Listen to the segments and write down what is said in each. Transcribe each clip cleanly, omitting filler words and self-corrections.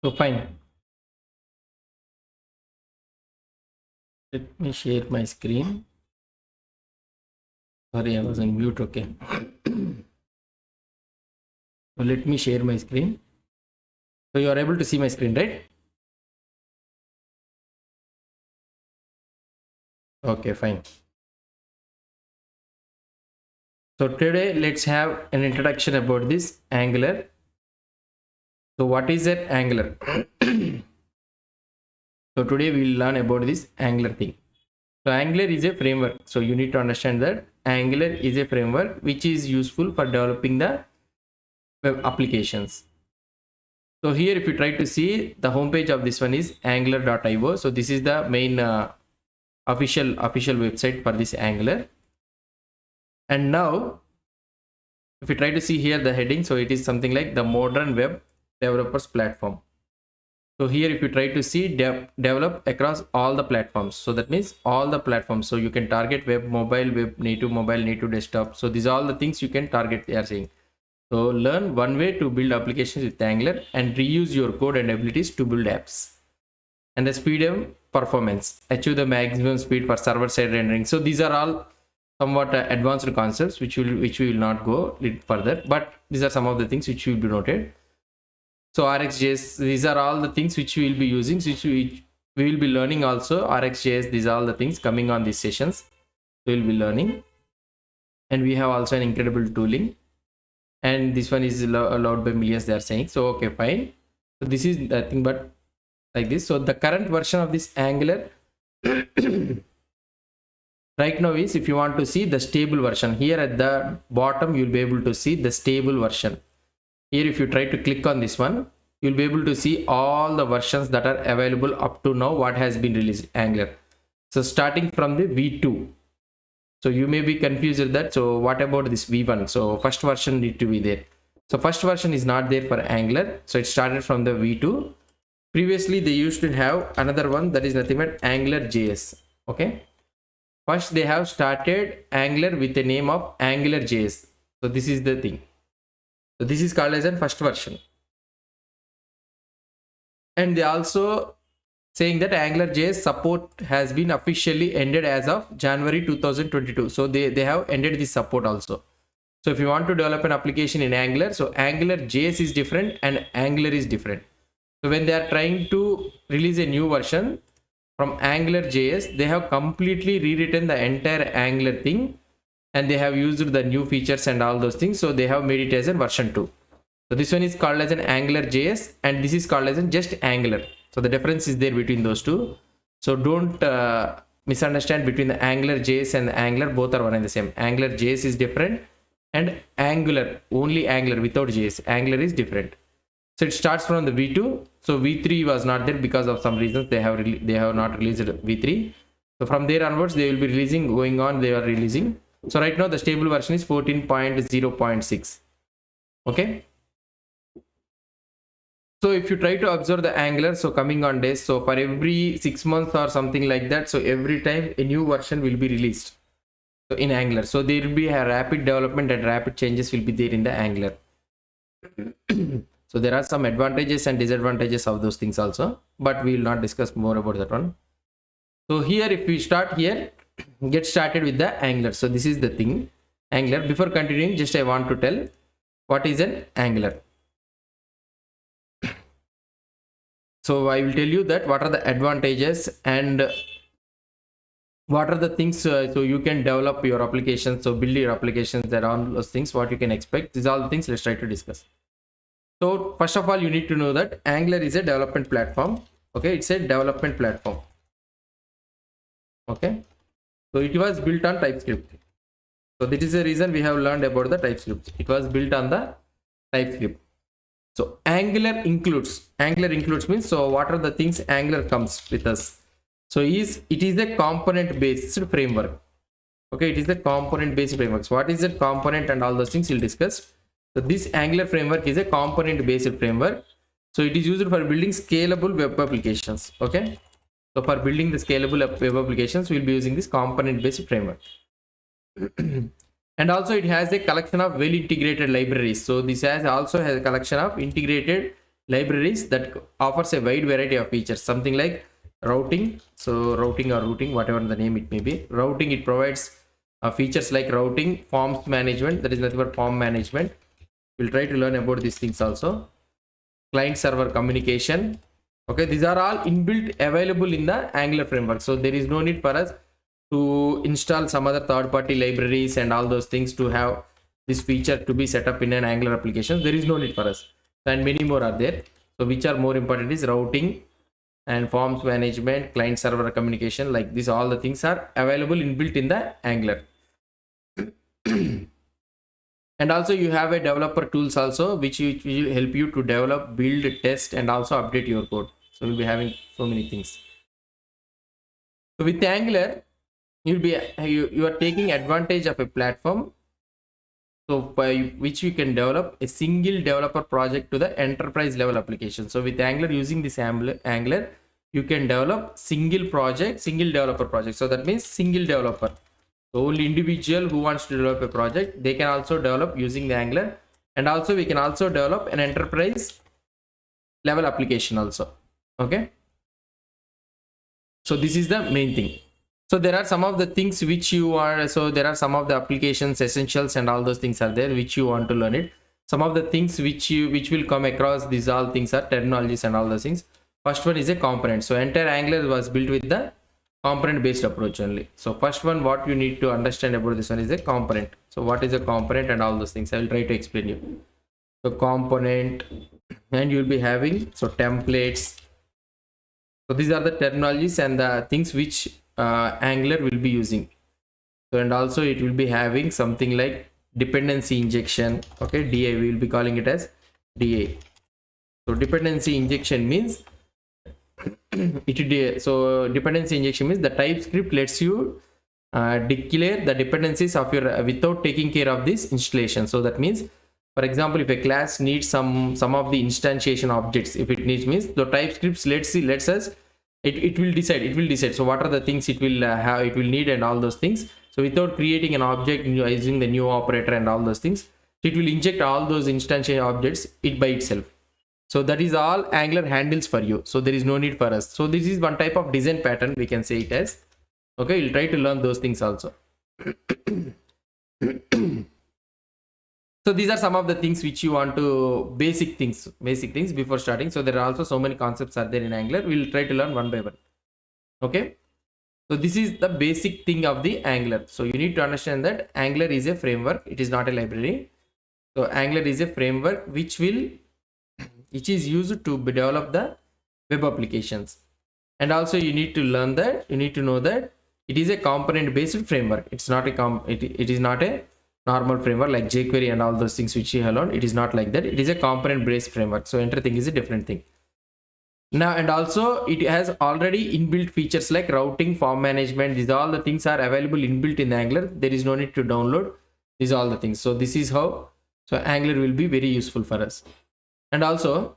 So fine. Let me share my screen. Sorry, I was on mute. Okay. So let me share my screen. So you are able to see my screen, right? Okay, fine. So today let's have an introduction about this Angular. So what is that Angular? So today we will learn about this Angular thing. So Angular is a framework. So you need to understand that Angular is a framework which is useful for developing the web applications. So here if you try to see, the homepage of this one is angular.io. So this is the main official website for this Angular. And now if you try to see here the heading, so it is something like the modern web developers platform. So here if you try to see develop across all the platforms, so that means all the platforms. So you can target web, mobile, web native, mobile native, desktop. So these are all the things you can target, they are saying. So learn one way to build applications with Angular and reuse your code and abilities to build apps. And the speed and performance, achieve the maximum speed for server side rendering. So these are all somewhat advanced concepts which we will not go little further, but these are some of the things which will be noted. So RxJS, these are all the things which we will be using, which we will be learning also. RxJS, these are all the things coming on these sessions we will be learning. And we have also an incredible tooling, and this one is allowed by millions, they are saying. So okay, fine. So this is nothing but like this. So the current version of this Angular right now is, if you want to see the stable version, here at the bottom you'll be able to see the stable version. Here if you try to click on this one, you'll be able to see all the versions that are available up to now, what has been released Angular. So starting from the V2. So you may be confused with that. So what about this V1? So first version need to be there. So first version is not there for Angular. So it started from the V2. Previously they used to have another one, that is nothing but Angular JS. Okay. First they have started Angular with the name of Angular JS. So this is the thing. So this is called as a first version. And they also saying that Angular JS support has been officially ended as of January 2022. So they have ended this support also. So if you want to develop an application in Angular, so Angular JS is different and Angular is different. So when they are trying to release a new version from Angular JS, they have completely rewritten the entire Angular thing, and they have used the new features and all those things. So they have made it as a version 2. So this one is called as an Angular JS, and this is called as an just Angular. So the difference is there between those two. So don't misunderstand between the Angular JS and the Angular. Both are one and the same. Angular JS is different, and Angular, only Angular without JS, Angular is different. So it starts from the V2. So V3 was not there because of some reasons. They have not released V3. So from there onwards they will be releasing, going on they are releasing. So right now the stable version is 14.0.6. okay. So if you try to observe the Angular, so coming on days, so for every 6 months or something like that, so every time a new version will be released, so in Angular. So there will be a rapid development and rapid changes will be there in the Angular. So there are some advantages and disadvantages of those things also, but we will not discuss more about that one. So here if we start here, get started with the Angular. So this is the thing, Angular. Before continuing, just I want to tell what is an Angular. So I will tell you that what are the advantages and what are the things, so you can develop your applications, so build your applications around those things, what you can expect. These are all the things let's try to discuss. So first of all, you need to know that Angular is a development platform. Okay, it's a development platform. Okay, so it was built on TypeScript. So this is the reason we have learned about the TypeScript. It was built on the TypeScript. So Angular includes means, so what are the things Angular comes with us? So it is a component based framework. Okay, it is a component based framework. So what is a component and all those things we'll discuss. So this Angular framework is a component based framework. So it is used for building scalable web applications. Okay, so for building the scalable web applications, we'll be using this component based framework. And also it has a collection of well integrated libraries. So this also has a collection of integrated libraries that offers a wide variety of features, something like routing. So routing or routing, whatever the name it may be, routing, it provides features like routing, forms management, that is nothing but form management. We'll try to learn about these things also. Client server communication. Okay, these are all inbuilt available in the Angular framework, so there is no need for us to install some other third-party libraries and all those things to have this feature to be set up in an Angular application. There is no need for us, and many more are there. So which are more important is routing and forms management, client server communication, like this, all the things are available inbuilt in the Angular. And also you have a developer tools also, which will help you to develop, build, test, and also update your code. So we'll be having so many things. So with Angular, you are taking advantage of a platform, so by which you can develop a single developer project to the enterprise level application. So with Angular, using this Angular, you can develop single developer project. So that means single developer. So only individual who wants to develop a project, they can also develop using the Angular. And also we can also develop an enterprise level application also. Okay. So this is the main thing. So there are some of the things which you are, so there are some of the applications essentials and all those things are there which you want to learn it. Some of the things which will come across, these all things are terminologies and all those things. First one is a component. So entire Angular was built with the component based approach only. So first one, what you need to understand about this one is a component. So what is a component and all those things, I will try to explain you. So component, and you will be having so templates. So these are the terminologies and the things which Angular will be using. So and also it will be having something like dependency injection. Okay, DA, we will be calling it as DA. So dependency injection means so dependency injection means the TypeScript lets you declare the dependencies of your without taking care of this installation. So that means, for example, if a class needs some of the instantiation objects, if it needs, means the TypeScript lets us it will decide so what are the things it will have, it will need, and all those things. So without creating an object using the new operator and all those things, it will inject all those instantiation objects by itself. So that is all Angular handles for you. So there is no need for us. So this is one type of design pattern, we can say it as. Okay, we'll try to learn those things also. So these are some of the things which you want to, basic things before starting. So there are also so many concepts are there in Angular. We'll try to learn one by one. Okay. So this is the basic thing of the Angular. So you need to understand that Angular is a framework. It is not a library. So Angular is a framework which is used to develop the web applications. And also you need to learn that, you need to know that it is a component based framework. It's not it is not a normal framework like jQuery and all those things which you have learned. It is not like that. It is a component based framework. So everything is a different thing. Now, and also it has already inbuilt features like routing, form management. These all the things are available inbuilt in Angular. There is no need to download. These are all the things. So this is how, so Angular will be very useful for us. And also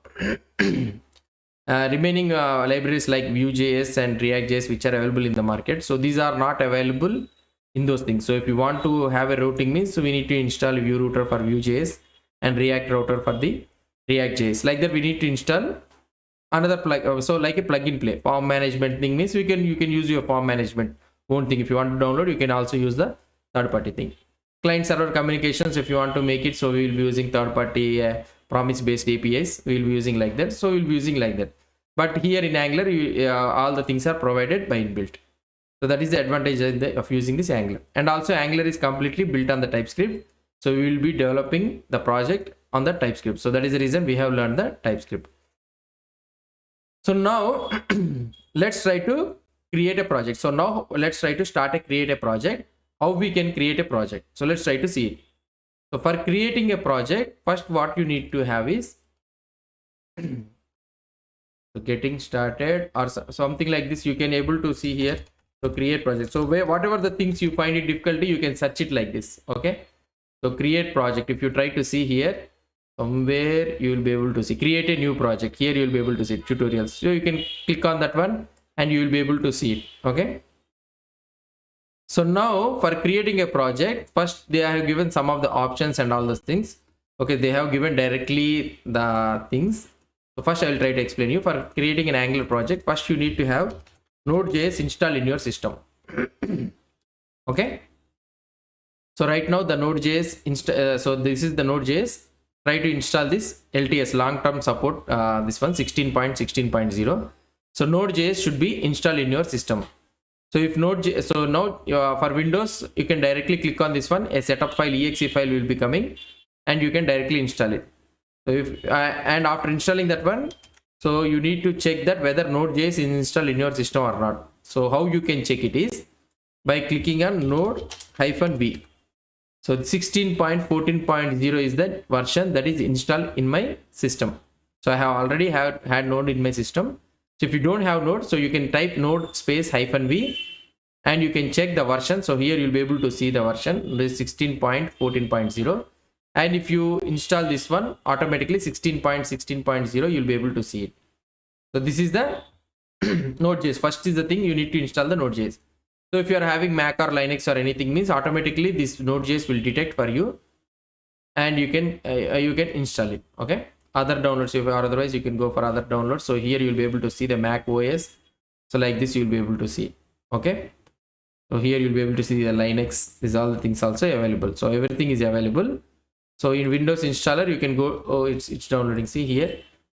remaining libraries like Vue.js and React.js which are available in the market. So these are not available in those things. So if you want to have a routing means, so we need to install Vue router for Vue.js and React router for the React.js. Like that we need to install another plug. So like a plugin play form management thing means you can use your form management own thing. If you want to download, you can also use the third party thing. Client server communications, if you want to make it, so we will be using third party promise based APIs. We will be using like that. So we'll be using like that. But here in Angular, all the things are provided by inbuilt. So that is the advantage of using this Angular. And also Angular is completely built on the TypeScript. So we will be developing the project on the TypeScript. So that is the reason we have learned the TypeScript. So now let's try to create a project. So now let's try to create a project. How we can create a project. So let's try to see it. So for creating a project, first what you need to have is so getting started or something like this. You can able to see here. So create project. So whatever the things you find it difficulty, you can search it like this. Okay. So create project. If you try to see here, somewhere you will be able to see create a new project. Here you will be able to see tutorials. So you can click on that one and you will be able to see it. Okay. So now for creating a project, first they have given some of the options and all those things. Okay, they have given directly the things. So first I will try to explain you. For creating an Angular project, first you need to have Node.js installed in your system. Okay. So right now the Node.js, so this is the Node.js. Try to install this LTS, long-term support, this one 16.16.0. So Node.js should be installed in your system. So if Node.js, so now for Windows, you can directly click on this one, a setup file, exe file will be coming, and you can directly install it. So if and after installing that one, so you need to check that whether Node.js is installed in your system or not. So how you can check it is by clicking on node-v. So 16.14.0 is the version that is installed in my system. So I have already had Node in my system. So if you don't have Node, so you can type node space -v and you can check the version. So here you'll be able to see the version, this 16.14.0. And if you install this one, automatically 16.16.0, you'll be able to see it. So this is the Node.js. First is the thing, you need to install the Node.js. So if you are having Mac or Linux or anything, means automatically this Node.js will detect for you, and you can install it. Okay. Other downloads, if or otherwise you can go for other downloads. So here you'll be able to see the Mac OS. So like this you'll be able to see. Okay. So here you'll be able to see the Linux. These all the things also available. So everything is available. So in Windows installer you can go. Oh, it's downloading. See here.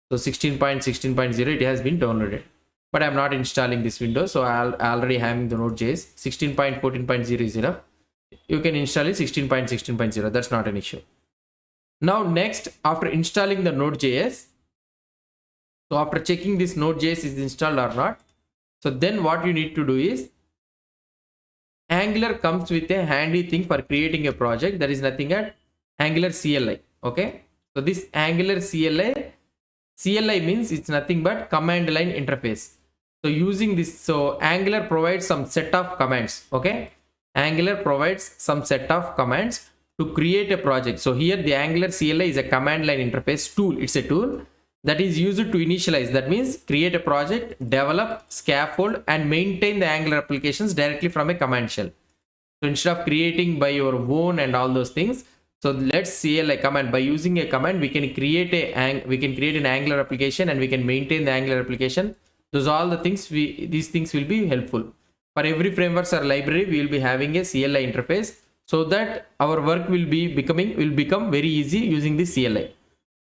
So 16.16.0 it has been downloaded. But I'm not installing this Windows, so I already having the Node.js. 16.14.0 is enough. You can install it 16.16.0. That's not an issue. Now next, after installing the Node.js, so after checking this Node.js is installed or not, so then what you need to do is, Angular comes with a handy thing for creating a project. That is nothing but Angular CLI. Okay, so this Angular CLI means it's nothing but command line interface. So using this, so Angular provides some set of commands. Okay, Angular provides some set of commands to create a project. So here the Angular CLI is a command line interface tool. It's a tool that is used to initialize. That means create a project, develop, scaffold, and maintain the Angular applications directly from a command shell. So instead of creating by your own and all those things, so let's CLI command. By using a command, we can create an Angular application and we can maintain the Angular application. Those are all the things these things will be helpful. For every frameworks or library, we will be having a CLI interface, so that our work will become very easy using the CLI.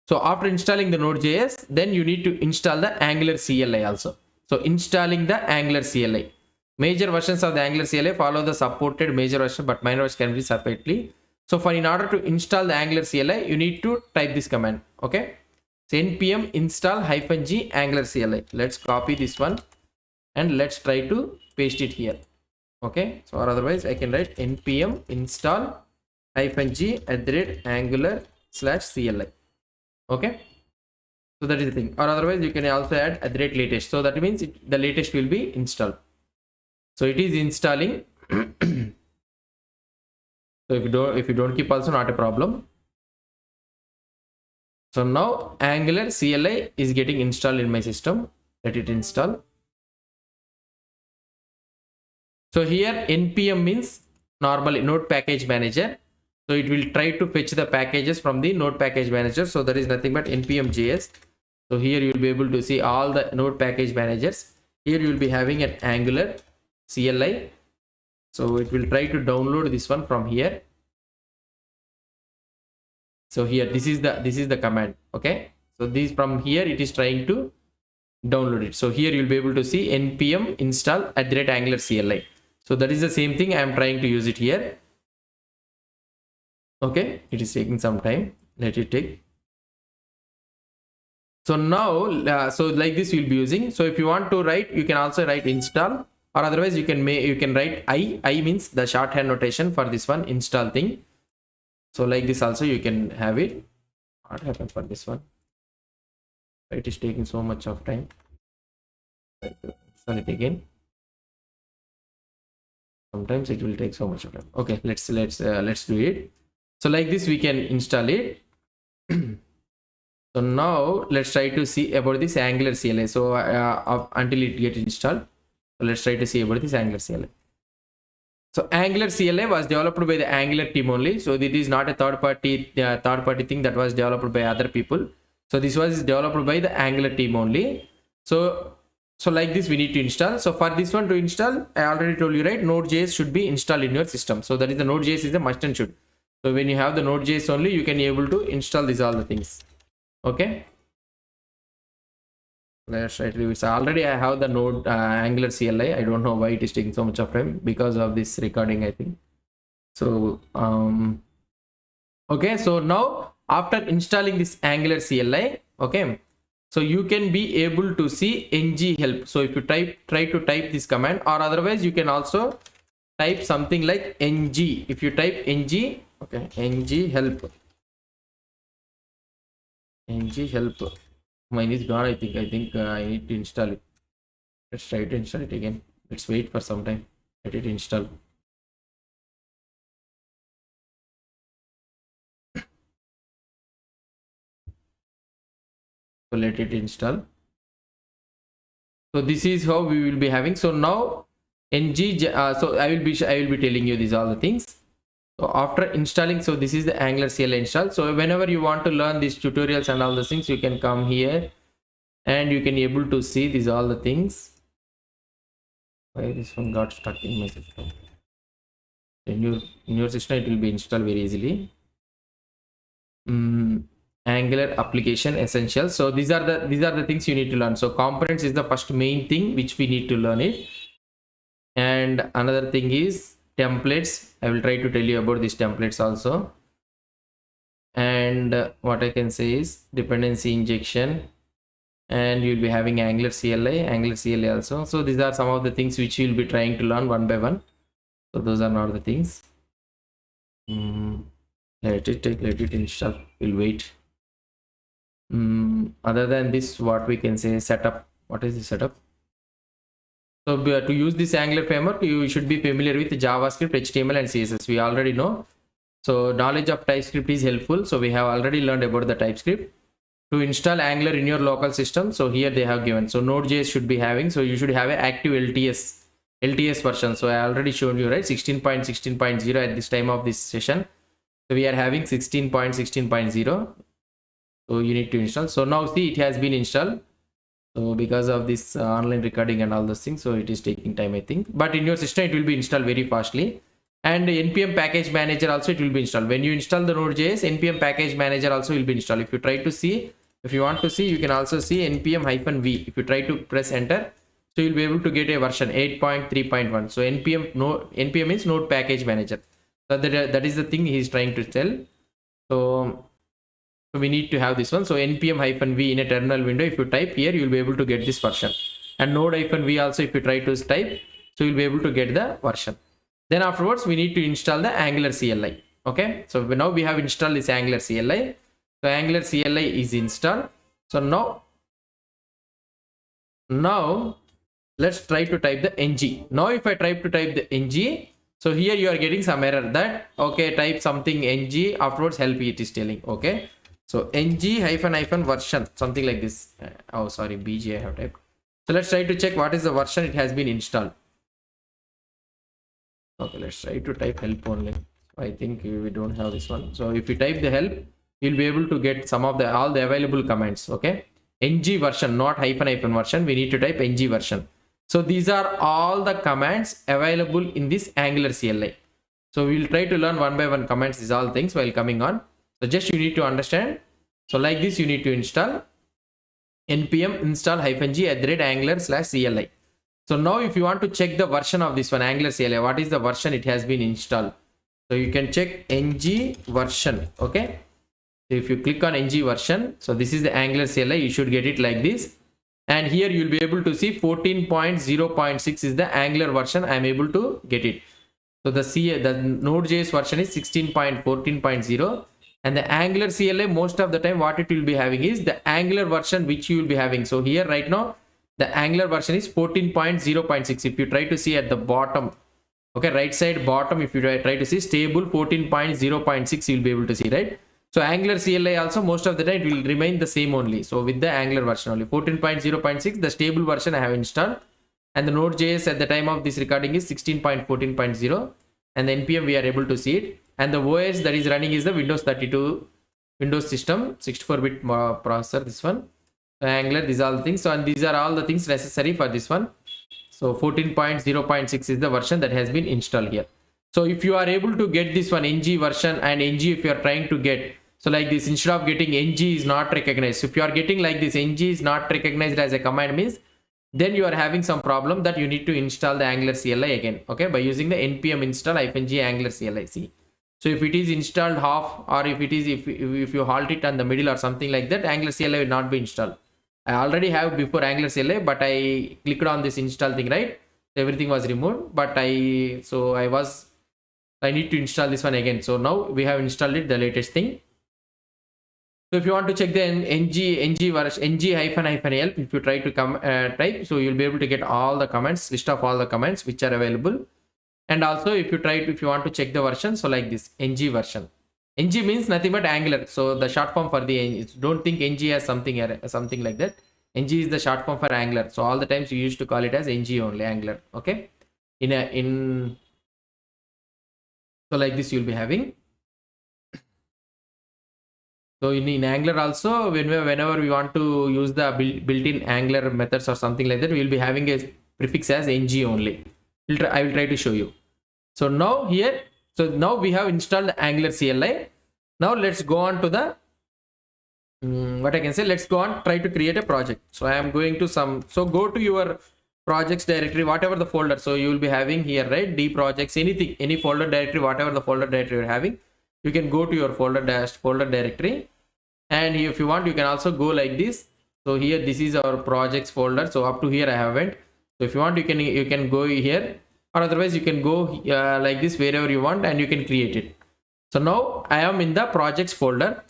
So after installing the Node.js, then you need to install the Angular CLI also. So installing the Angular CLI. Major versions of the Angular CLI follow the supported major version, but minor version can be separately. So in order to install the Angular CLI, you need to type this command. Okay. So npm install -g Angular CLI. Let's copy this one and let's try to paste it here. Okay. So or otherwise I can write npm install -g @angular/CLI. Okay. So that is the thing. Or otherwise you can also add latest. So that means the latest will be installed. So it is installing. So if you don't keep also, not a problem. So now Angular CLI is getting installed in my system. Let it install. So here npm means normally node package manager. So it will try to fetch the packages from the node package manager. So that is nothing but npm.js. So here you will be able to see all the node package managers. Here you will be having an Angular CLI. So it will try to download this one from here. So here this is the command. Okay. So this from here it is trying to download it. So here you'll be able to see npm install @Angular CLI. So that is the same thing. I am trying to use it here. Okay, it is taking some time. Let it take. So now, so like this we'll be using. So if you want to write, you can also write install, or otherwise you can write I. I means the shorthand notation for this one install thing. So like this also you can have it. What happened for this one? It is taking so much of time. Install it again. Sometimes it will take so much of time. Okay, let's do it. So like this we can install it. So now let's try to see about this Angular CLI. So until it gets installed, so let's try to see about this Angular CLI. So Angular CLI was developed by the Angular team only. So it is not a third party thing that was developed by other people. So this was developed by the Angular team only. So like this we need to install. So for this one to install, I already told you, right, Node.js should be installed in your system. So that is the Node.js is the must and should. So when you have the Node.js only, you can be able to install these all the things. Okay. Let's try to. So already I have the Node Angular CLI. I don't know why it is taking so much of time, because of this recording, I think. So okay. So now after installing this Angular CLI, okay, so you can be able to see ng help. So if you try to type this command, or otherwise you can also type something like ng. If you type ng, okay, ng help, mine is gone. I think I need to install it. Let's try to install it again. Let's wait for some time. Let it install. So let it install. So this is how we will be having. So now ng, so I will be telling you these all the things. So after installing, so this is the Angular CLI install. So whenever you want to learn these tutorials and all the things, you can come here and you can be able to see these all the things. Why this one got stuck in my system? In your system it will be installed very easily. Angular application essentials. So these are the things you need to learn. So components is the first main thing which we need to learn it. And another thing is templates. I will try to tell you about these templates also. And what I can say is dependency injection, and you will be having Angular CLI also. So these are some of the things which you will be trying to learn one by one. So those are not the things. Let it install. We'll wait. Other than this, what we can say, setup. What is the setup? So to use this Angular framework, you should be familiar with JavaScript, HTML and CSS. We already know. So knowledge of TypeScript is helpful. So we have already learned about the TypeScript. To install Angular in your local system, so here they have given. So Node.js should be having. So you should have an active LTS version. So I already shown you, right, 16.16.0 at this time of this session. So we are having 16.16.0. So you need to install. So now see, it has been installed. So because of this online recording and all those things, so it is taking time, I think. But in your system, it will be installed very fastly. And npm package manager also it will be installed. When you install the Node.js, npm package manager also will be installed. If you try to see, if you want to see, you can also see npm-v. If you try to press enter, so you'll be able to get a version 8.3.1. So npm means node package manager. So that is the thing he is trying to tell. So we need to have this one. So npm-v in a terminal window, if you type here, you will be able to get this version. And node-v also, if you try to type, so you'll be able to get the version. Then afterwards, we need to install the Angular CLI. Okay, so now we have installed this Angular CLI. So Angular CLI is installed. So now let's try to type the ng. Now if I try to type the ng, so here you are getting some error that, okay, type something ng, afterwards help it is telling. Okay, so ng -- version, something like this. Oh, sorry, bg I have typed. So let's try to check what is the version it has been installed. Okay, let's try to type help only. I think we don't have this one. So if you type the help, you'll be able to get some of all the available commands. Okay, ng version, not -- version. We need to type ng version. So these are all the commands available in this Angular CLI. So we'll try to learn one by one commands, these all things while coming on. So just you need to understand. So like this, you need to install npm install -g @angular/CLI. So now if you want to check the version of this one, Angular CLI, what is the version it has been installed? So you can check ng version. Okay, so if you click on ng version, so this is the Angular CLI, you should get it like this. And here you'll be able to see 14.0.6 is the Angular version. I am able to get it. So the Node.js version is 16.14.0, and the Angular CLI, most of the time what it will be having is the Angular version which you will be having. So here right now, the Angular version is 14.0.6. If you try to see at the bottom, okay, right side bottom, if you try to see stable 14.0.6, you'll be able to see, right? So Angular CLI also most of the time it will remain the same only. So with the Angular version only 14.0.6, the stable version I have installed, and the Node.js at the time of this recording is 16.14.0, and the npm we are able to see it, and the OS that is running is the Windows 32 Windows system 64-bit processor, this one. Angular, these are all the things. So and these are all the things necessary for this one. So 14.0.6 is the version that has been installed here. So if you are able to get this one ng version, and ng if you are trying to get, so like this, instead of getting ng is not recognized, so if you are getting like this ng is not recognized as a command, means then you are having some problem that you need to install the Angular CLI again, okay, by using the npm install -g Angular CLI. See, so if it is installed half, or if it is if you halt it on the middle or something like that, Angular CLI will not be installed. I already have before Angular CLI, but I clicked on this install thing, right? Everything was removed, but I need to install this one again. So now we have installed it, the latest thing. So if you want to check the ng version, ng-help, if you try to type, so you'll be able to get all the comments, list of all the comments which are available. And also if you want to check the version, so like this, ng version. Ng means nothing but Angular. So the short form for the don't think ng has something like that. Ng is the short form for Angular. So all the times you used to call it as ng only, Angular. Okay. So like this you'll be having. So in Angular also, whenever we want to use the built-in Angular methods or something like that, we will be having a prefix as ng only. I will try to show you. So now here, so now we have installed Angular CLI. Now let's go on to the what I can say. Let's go on, try to create a project. So I am going to go to your projects directory, whatever the folder. So you will be having here, right? D projects, anything, any folder directory, whatever the folder directory you're having, you can go to your folder directory. And if you want, you can also go like this. So here, this is our projects folder. So up to here I haven't. So if you want, you can go here, or otherwise you can go like this wherever you want, and you can create it. So now I am in the projects folder.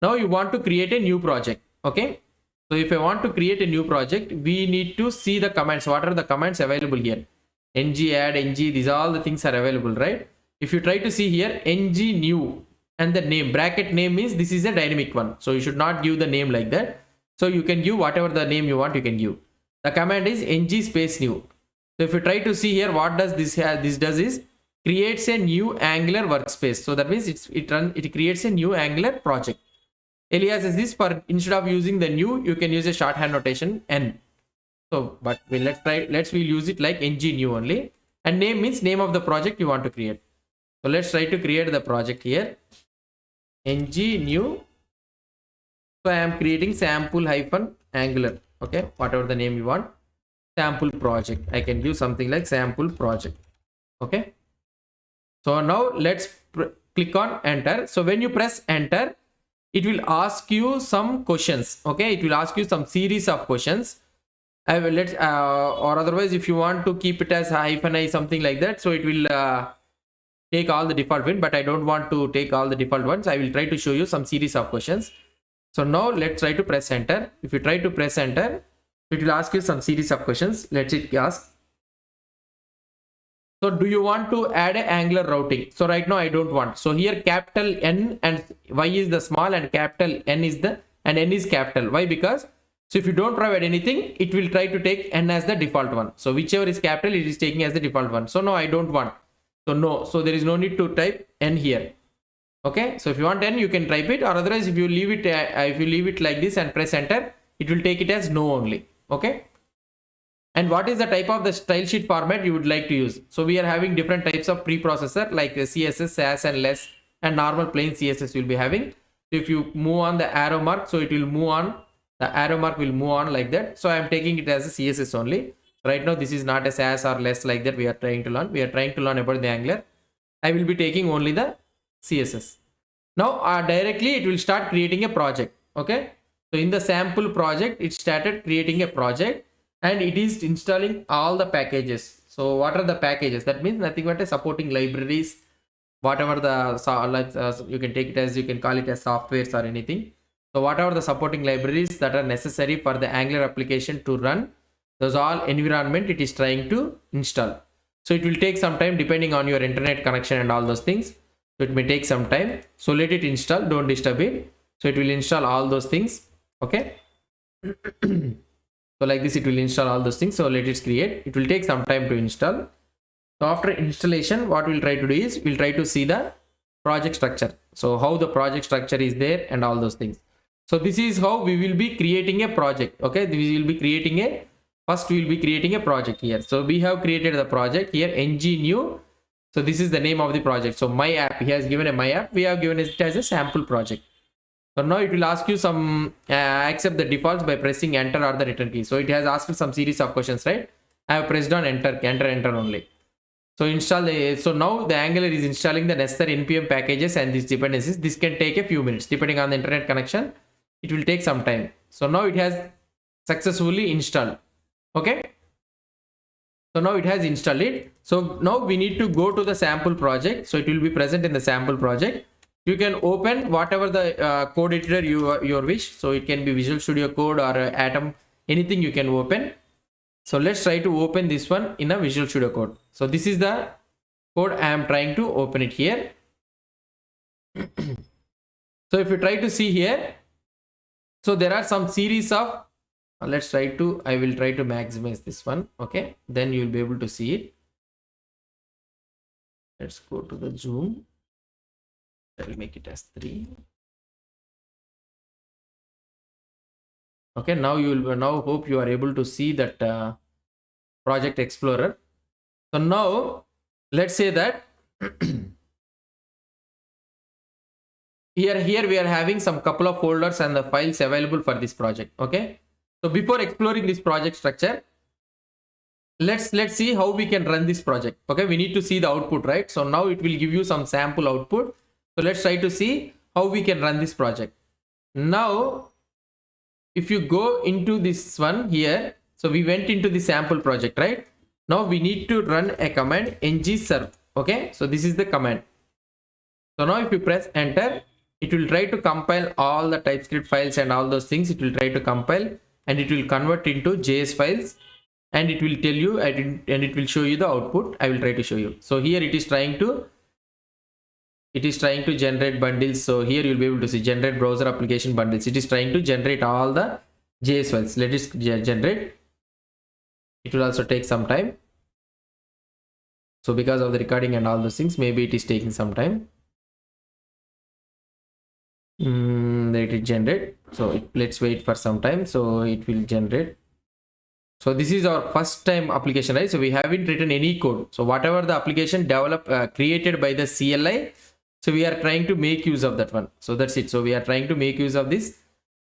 Now you want to create a new project. Okay. So if I want to create a new project, we need to see the commands. What are the commands available here? Ng add, ng, these all the things are available, right? If you try to see here, ng new, and the name, bracket name means this is a dynamic one. So you should not give the name like that. So you can give whatever the name you want, you can give. The command is ng space new. So if you try to see here, what does this does is creates a new Angular workspace. So that means it creates a new Angular project. Alias is this, for instead of using the new, you can use a shorthand notation n. So but we'll use it like ng new only, and name means name of the project you want to create. So let's try to create the project here. Ng new. So I am creating sample-angular. Okay, whatever the name you want. Sample project. I can give something like sample project. Okay. So now let's click on enter. So when you press enter, it will ask you some questions. Okay, it will ask you some series of questions. I will or otherwise if you want to keep it as -i something like that, so it will take all the default one, but I don't want to take all the default ones. I will try to show you some series of questions. So now let's try to press enter. If you try to press enter, it will ask you some series of questions. Let's ask. So do you want to add an Angular routing? So right now I don't want. So here capital N and Y is the small, and capital N is the, and N is capital. Why? Because so if you don't provide anything, it will try to take N as the default one. So whichever is capital, it is taking as the default one. So no, I don't want. So no, so there is no need to type N here. Okay. So if you want N, you can type it, or otherwise if you leave it like this and press enter, it will take it as no only. Okay. And what is the type of the style sheet format you would like to use? So we are having different types of preprocessor like CSS, SAS and less, and normal plain CSS will be having. So if you move on the arrow mark, so it will move on, the arrow mark will move on like that. So I am taking it as a CSS only. Right now this is not a SAS or less like that we are trying to learn. We are trying to learn about the Angular. I will be taking only the CSS. Now directly it will start creating a project. Okay. So in the sample project, it started creating a project. And it is installing all the packages. So what are the packages? That means nothing but a supporting libraries, whatever the you can take it as, you can call it as softwares or anything. So whatever the supporting libraries that are necessary for the Angular application to run, those all environment it is trying to install. So it will take some time depending on your internet connection and all those things. So it may take some time. So let it install, don't disturb it. So it will install all those things. Okay. So like this, it will install all those things. So let it create. It will take some time to install. So after installation, what we'll try to do is we'll try to see the project structure. So how the project structure is there and all those things. So this is how we will be creating a project. Okay, we will be creating a, first we will be creating a project here. So we have created the project here, ng new. So this is the name of the project. So my app, he has given a my app, we have given it as a sample project. So now it will ask you some accept the defaults by pressing enter or the return key. So it has asked some series of questions, right? I have pressed on enter only. So install the, so now the Angular is installing the necessary npm packages and these dependencies. This can take a few minutes depending on the internet connection. It will take some time. So now it has successfully installed. Okay. So now it has installed it. So now we need to go to the sample project. So it will be present in the sample project. You can open whatever the code editor your wish. So it can be Visual Studio Code or Atom, anything you can open. So let's try to open this one in a Visual Studio Code. So this is the code I am trying to open it here. So if you try to see here, so there are some series of, let's try to, I will try to maximize this one. Okay, then you will be able to see it. Let's go to the zoom. I will make it as 3. Okay, now you will, now hope you are able to see that project explorer. So now let's say that here we are having some couple of folders and the files available for this project. Okay, so before exploring this project structure, let's see how we can run this project. Okay, we need to see the output, right? So now it will give you some sample output. So let's try to see how we can run this project. Now if you go into this one here, so we went into the sample project, right? Now we need to run a command ng serve. Okay, so this is the command. So now if you press enter, it will try to compile all the TypeScript files and all those things. It will try to compile and it will convert into JS files and it will tell you and it will show you the output. I will try to show you. So here it is trying to generate bundles. So here you'll be able to see generate browser application bundles. It is trying to generate all the JS files. Let it generate. It will also take some time. So because of the recording and all those things, maybe it is taking some time. Let it generate. So let's wait for some time. So it will generate. So this is our first time application, right? So we haven't written any code. So whatever the application created by the CLI, so we are trying to make use of that one. So that's it. So we are trying to make use of this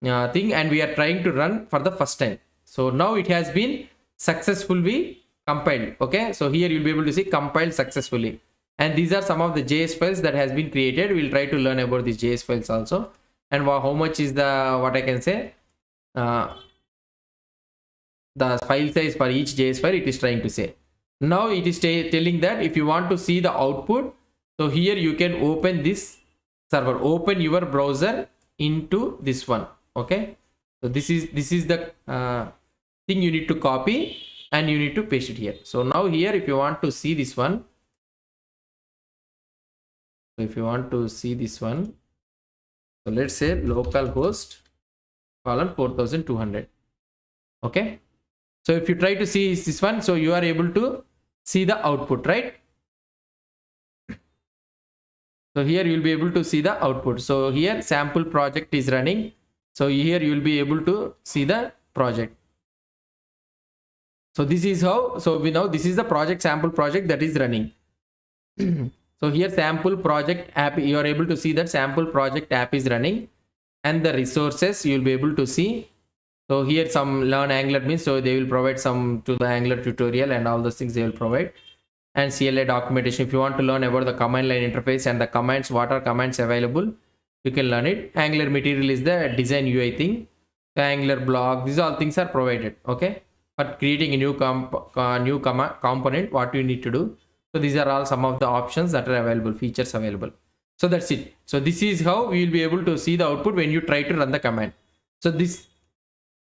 thing and we are trying to run for the first time. So now it has been successfully compiled. Okay, so here you'll be able to see compiled successfully. And these are some of the JS files that has been created. We'll try to learn about these JS files also. And how much is the, what I can say, the file size for each JS file it is trying to say. Now it is telling that if you want to see the output, so here you can open this server, open your browser into this one. Okay, so this is the thing you need to copy and you need to paste it here. So now here if you want to see this one, so if you want to see this one, so let's say localhost colon 4200. Okay, so if you try to see this one, so you are able to see the output, right? So here you will be able to see the output. So here sample project is running. So here you will be able to see the project. So this is how, so we know this is the project, sample project that is running. So here sample project app, you are able to see that sample project app is running and the resources you will be able to see. So here some learn Angular means, so they will provide some to the Angular tutorial and all those things they will provide. And CLI documentation, if you want to learn about the command line interface and the commands, what are commands available, you can learn it. Angular material is the design UI thing. The Angular blog, these all things are provided. Okay, but creating a new component, what you need to do. So these are all some of the options that are available, features available. So that's it. So this is how we will be able to see the output when you try to run the command. So this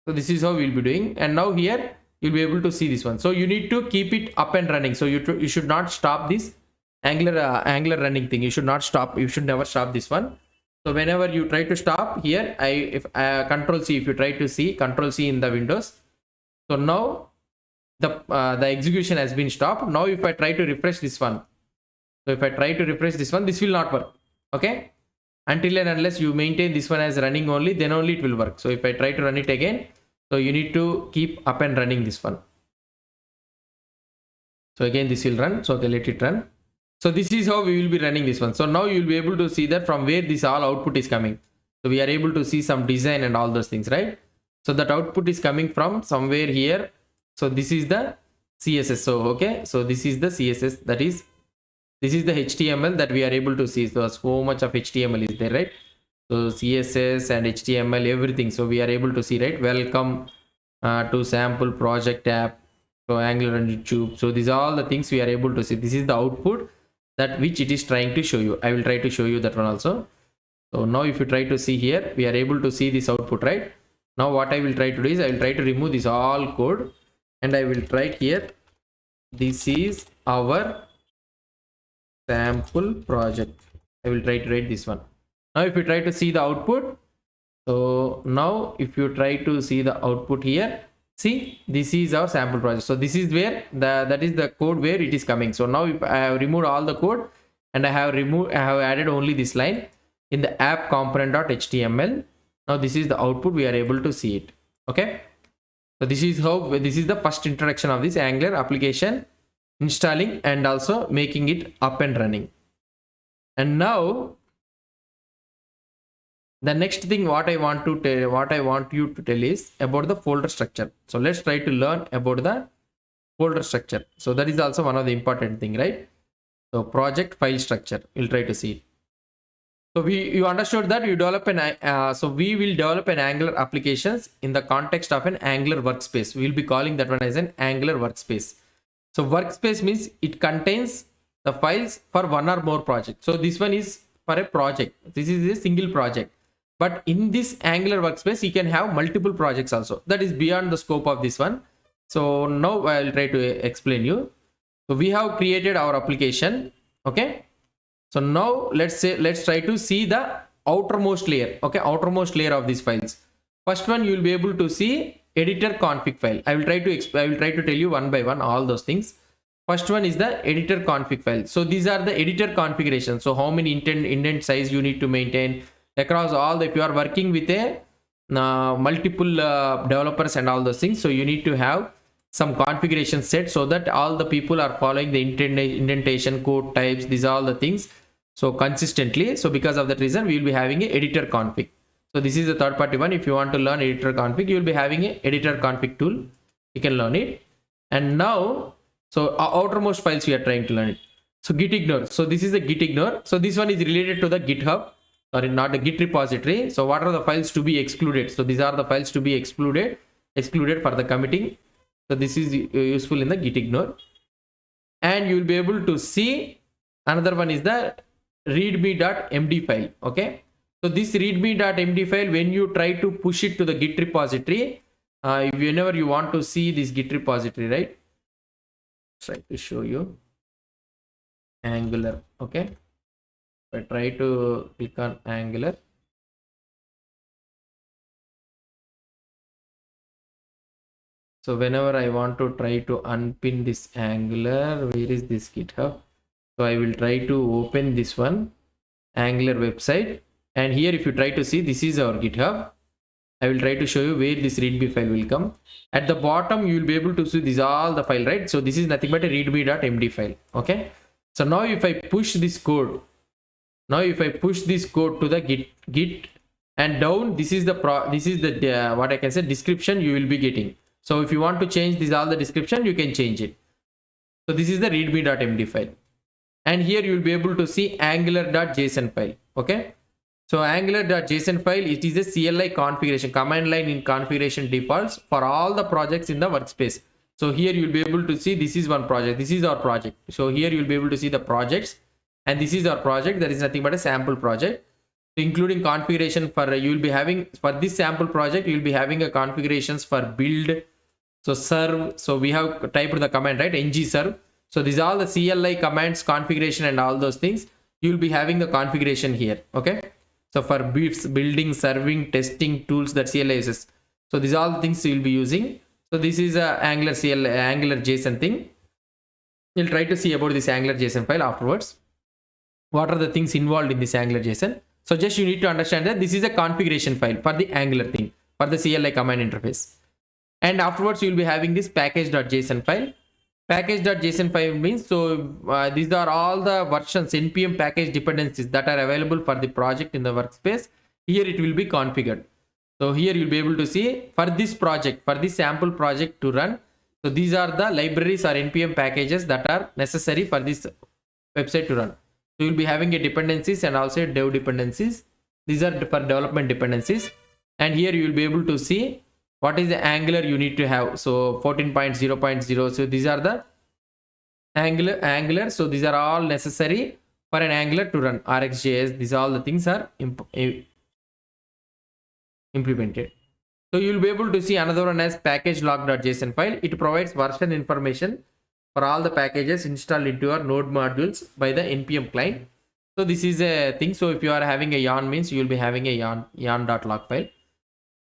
is how we'll be doing. And now here you'll be able to see this one. So you need to keep it up and running. So you should not stop this Angular running thing. You should not stop. You should never stop this one. So whenever you try to stop here, Control C, if you try to see Control C in the Windows. So now the execution has been stopped. Now if I try to refresh this one, so if I try to refresh this one, this will not work. Okay, until and unless you maintain this one as running only, then only it will work. So if I try to run it again, so you need to keep up and running this one. So again this will run. So okay, let it run. So this is how we will be running this one. So now you will be able to see that from where this all output is coming. So we are able to see some design and all those things, right? So that output is coming from somewhere here. So this is the CSS. So okay, so this is the CSS, that is, this is the HTML that we are able to see. So much of HTML is there, right? So CSS and HTML, everything. So we are able to see, right? Welcome to sample project app. So Angular on YouTube. So these are all the things we are able to see. This is the output that which it is trying to show you. I will try to show you that one also. So now if you try to see here, we are able to see this output, right? Now what I will try to do is I will try to remove this all code and I will write here, this is our sample project. I will try to write this one. Now if you try to see the output, so now if you try to see the output here, see, this is our sample project. So this is where that is the code where it is coming. So now if I have removed all the code and I have added only this line in the app component.html. Now this is the output, we are able to see it. Okay, so this is the first introduction of this Angular application, installing and also making it up and running. And now the next thing what I want you to tell is about the folder structure. So let's try to learn about the folder structure. So that is also one of the important thing, right? So project file structure, we'll try to see it. So you understood that you develop so we will develop an Angular applications in the context of an Angular workspace. We will be calling that one as an Angular workspace. So workspace means it contains the files for one or more projects. So this one is for a project. This is a single project. But in this Angular workspace, you can have multiple projects also. That is beyond the scope of this one. So now I will try to explain you. So we have created our application. Okay. So now let's try to see the outermost layer. Okay, outermost layer of these files. First one, you will be able to see editor config file. I will try to tell you one by one all those things. First one is the editor config file. So these are the editor configurations. So how many indent size you need to maintain across all. If you are working with a multiple developers and all those things, so you need to have some configuration set so that all the people are following the indentation code types. These are all the things. So consistently. So because of that reason, we will be having a editor config. So this is the third party one. If you want to learn editor config, you will be having a editor config tool. You can learn it. And now, so outermost files we are trying to learn it. So Git Ignore. So this is the Git Ignore. So this one is related to the GitHub, or not the Git repository. So what are the files to be excluded? So these are the files to be excluded for the committing. So this is useful in the Git Ignore. And you will be able to see another one is the readme.md file. Okay, so this readme.md file, when you try to push it to the Git repository, whenever you want to see this Git repository, right? Try to show you Angular. Okay, I try to click on Angular. So whenever I want to try to unpin this Angular, where is this GitHub? So I will try to open this one, Angular website. And here if you try to see, this is our GitHub. I will try to show you where this readme file will come. At the bottom, you will be able to see these are all the file, right? So this is nothing but a readme.md file. Okay. So now if I push this code, to the git and down, this is the what I can say description you will be getting. So if you want to change all the description, you can change it. So this is the readme.md file. And here you will be able to see angular.json file. Okay. So angular.json file, it is a CLI configuration, command line in configuration defaults for all the projects in the workspace. So here you will be able to see this is one project. This is our project. So here you will be able to see the projects. And this is our project. There is nothing but a sample project. Including configuration for you will be having for this sample project, you will be having a configurations for build. So serve. So we have typed the command, right? ng serve. So these are all the CLI commands, configuration and all those things. You will be having the configuration here. Okay. So for building, serving, testing tools that CLI uses. So these are all the things you will be using. So this is a Angular JSON thing. We'll try to see about this Angular JSON file afterwards. what are the things involved in this Angular JSON. So just you need to understand that this is a configuration file for the Angular thing, for the CLI command interface. And afterwards you will be having this package.json file. Package.json file means, so these are all the versions, npm package dependencies that are available for the project in the workspace. Here it will be configured. So here you'll be able to see for this project, for this sample project to run. So these are the libraries or npm packages that are necessary for this website to run. So you'll be having a dependencies and also dev dependencies. These are for development dependencies. And here you will be able to see what is the Angular you need to have. So 14.0.0. So these are the Angular. So these are all necessary for an Angular to run. RxJS. These all the things are implemented. So you will be able to see another one as package log.json file. It provides version information for all the packages installed into your node modules by the npm client. So this is a thing. So if you are having a yarn means you will be having a yarn.log file.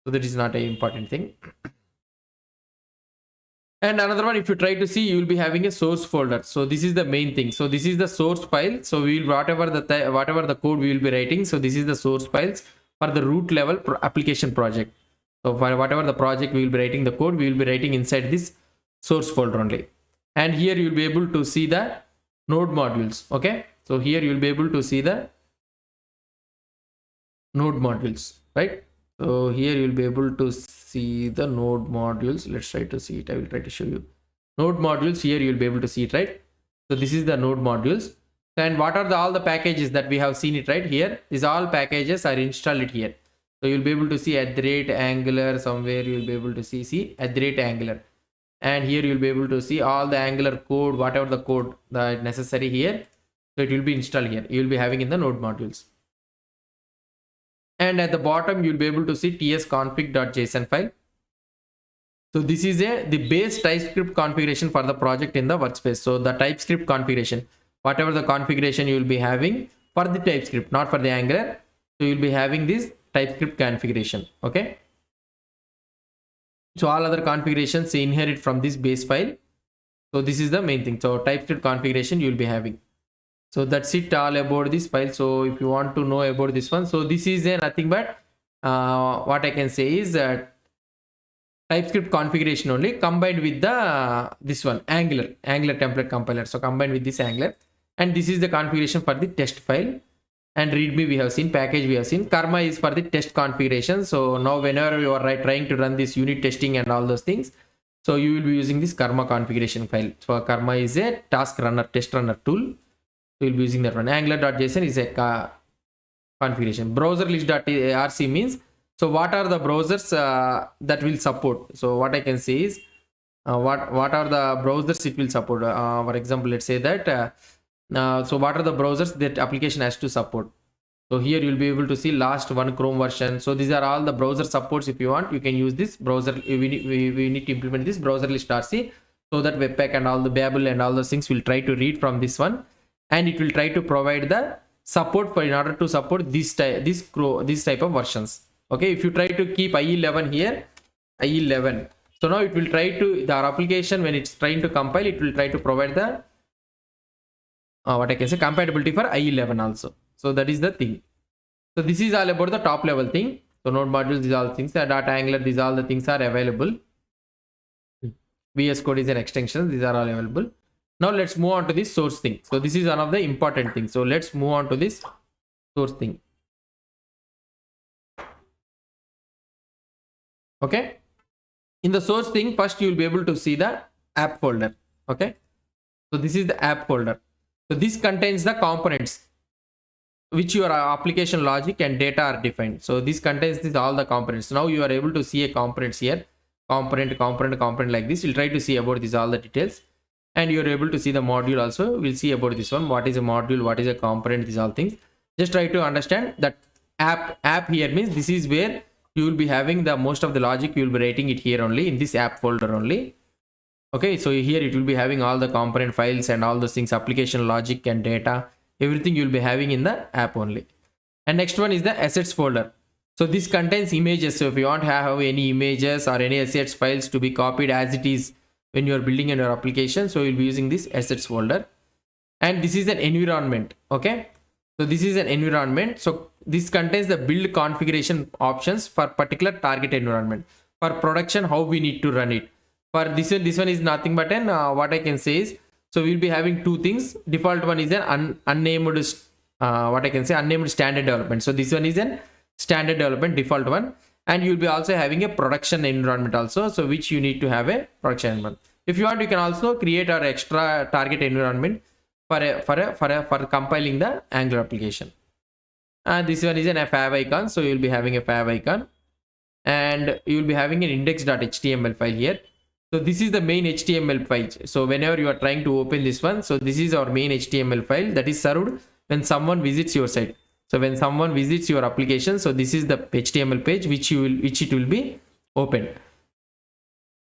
So that is not an important thing. And another one, if you try to see, you will be having a source folder. So this is the main thing. So this is the source file. So we will whatever the code we will be writing. So this is the source files for the root level application project. So for whatever the project we will be writing the code, we will be writing inside this source folder only. And here you will be able to see the node modules. Okay. So here you will be able to see the node modules, right? So here you will be able to see the node modules. Let's try to see it. I will try to show you node modules. Here you will be able to see it, right? So this is the node modules. And what are all the packages that we have seen it right here? These all packages are installed it here. So you'll be able to see @Angular somewhere. You will be able to see @Angular. And here you'll be able to see all the Angular code, whatever the code that necessary here. So it will be installed here. You will be having in the node modules. And at the bottom, you'll be able to see tsconfig.json file. So this is the base TypeScript configuration for the project in the workspace. So the TypeScript configuration, whatever the configuration you will be having for the TypeScript, not for the Angular. So you'll be having this TypeScript configuration. Okay. So all other configurations inherit from this base file. So this is the main thing. So TypeScript configuration you will be having. So that's it all about this file. So if you want to know about this one, so this is nothing but what I can say is TypeScript configuration only combined with the this one Angular template compiler. So combined with this Angular, and this is the configuration for the test file. And readme we have seen, package we have seen. Karma is for the test configuration. So now whenever you are trying to run this unit testing and all those things, so you will be using this Karma configuration file. So Karma is a task runner, test runner tool. We will be using that one. Angular.json is a configuration. Browser list.rc means, so what are the browsers that will support? So what I can say is what are the browsers it will support. For example, let's say that so what are the browsers that application has to support. So here you will be able to see last one Chrome version. So these are all the browser supports. If you want, you can use this browser. We need to implement this browser list.rc, so that Webpack and all the Babel and all those things will try to read from this one. And it will try to provide the support for in order to support this type of versions. Okay, if you try to keep IE11 here, IE11, so now it will try to the application when it's trying to compile, it will try to provide the what I can say compatibility for IE11 also. So that is the thing. So this is all about the top level thing. So node modules, these all things, the data Angular, these all the things are available. VS Code is an extension, these are all available. Now let's move on to this source thing. So this is one of the important things. So let's move on to this source thing. Okay. In the source thing, first you will be able to see the app folder. Okay. So this is the app folder. So this contains the components which your application logic and data are defined. So this contains all the components. Now you are able to see a components here. Component like this. You'll try to see about this all the details. And you're able to see the module also. We'll see about this one. What is a module? What is a component? These all things. Just try to understand that app here means this is where you will be having the most of the logic. You will be writing it here only in this app folder only. Okay, so here it will be having all the component files and all those things, application logic and data, everything you will be having in the app only. And next one is the assets folder. So this contains images. So if you want to have any images or any assets files to be copied as it is when you are building in your application, so you'll be using this assets folder. And this is an environment. Okay, So this is an environment. So this contains the build configuration options for particular target environment. For production, how we need to run it. For this one is nothing but an what I can say is, so we'll be having two things. Default one is an unnamed what I can say unnamed standard development. So this one is an standard development default one, and you'll be also having a production environment also. So which you need to have a production environment. If you want, you can also create our extra target environment for compiling the Angular application. And this one is a fav icon. So you'll be having a fav icon, and you'll be having an index.html file here. So this is the main HTML file. So whenever you are trying to open this one, so this is our main HTML file that is served when someone visits your site. So when someone visits your application, so this is the HTML page which it will be opened.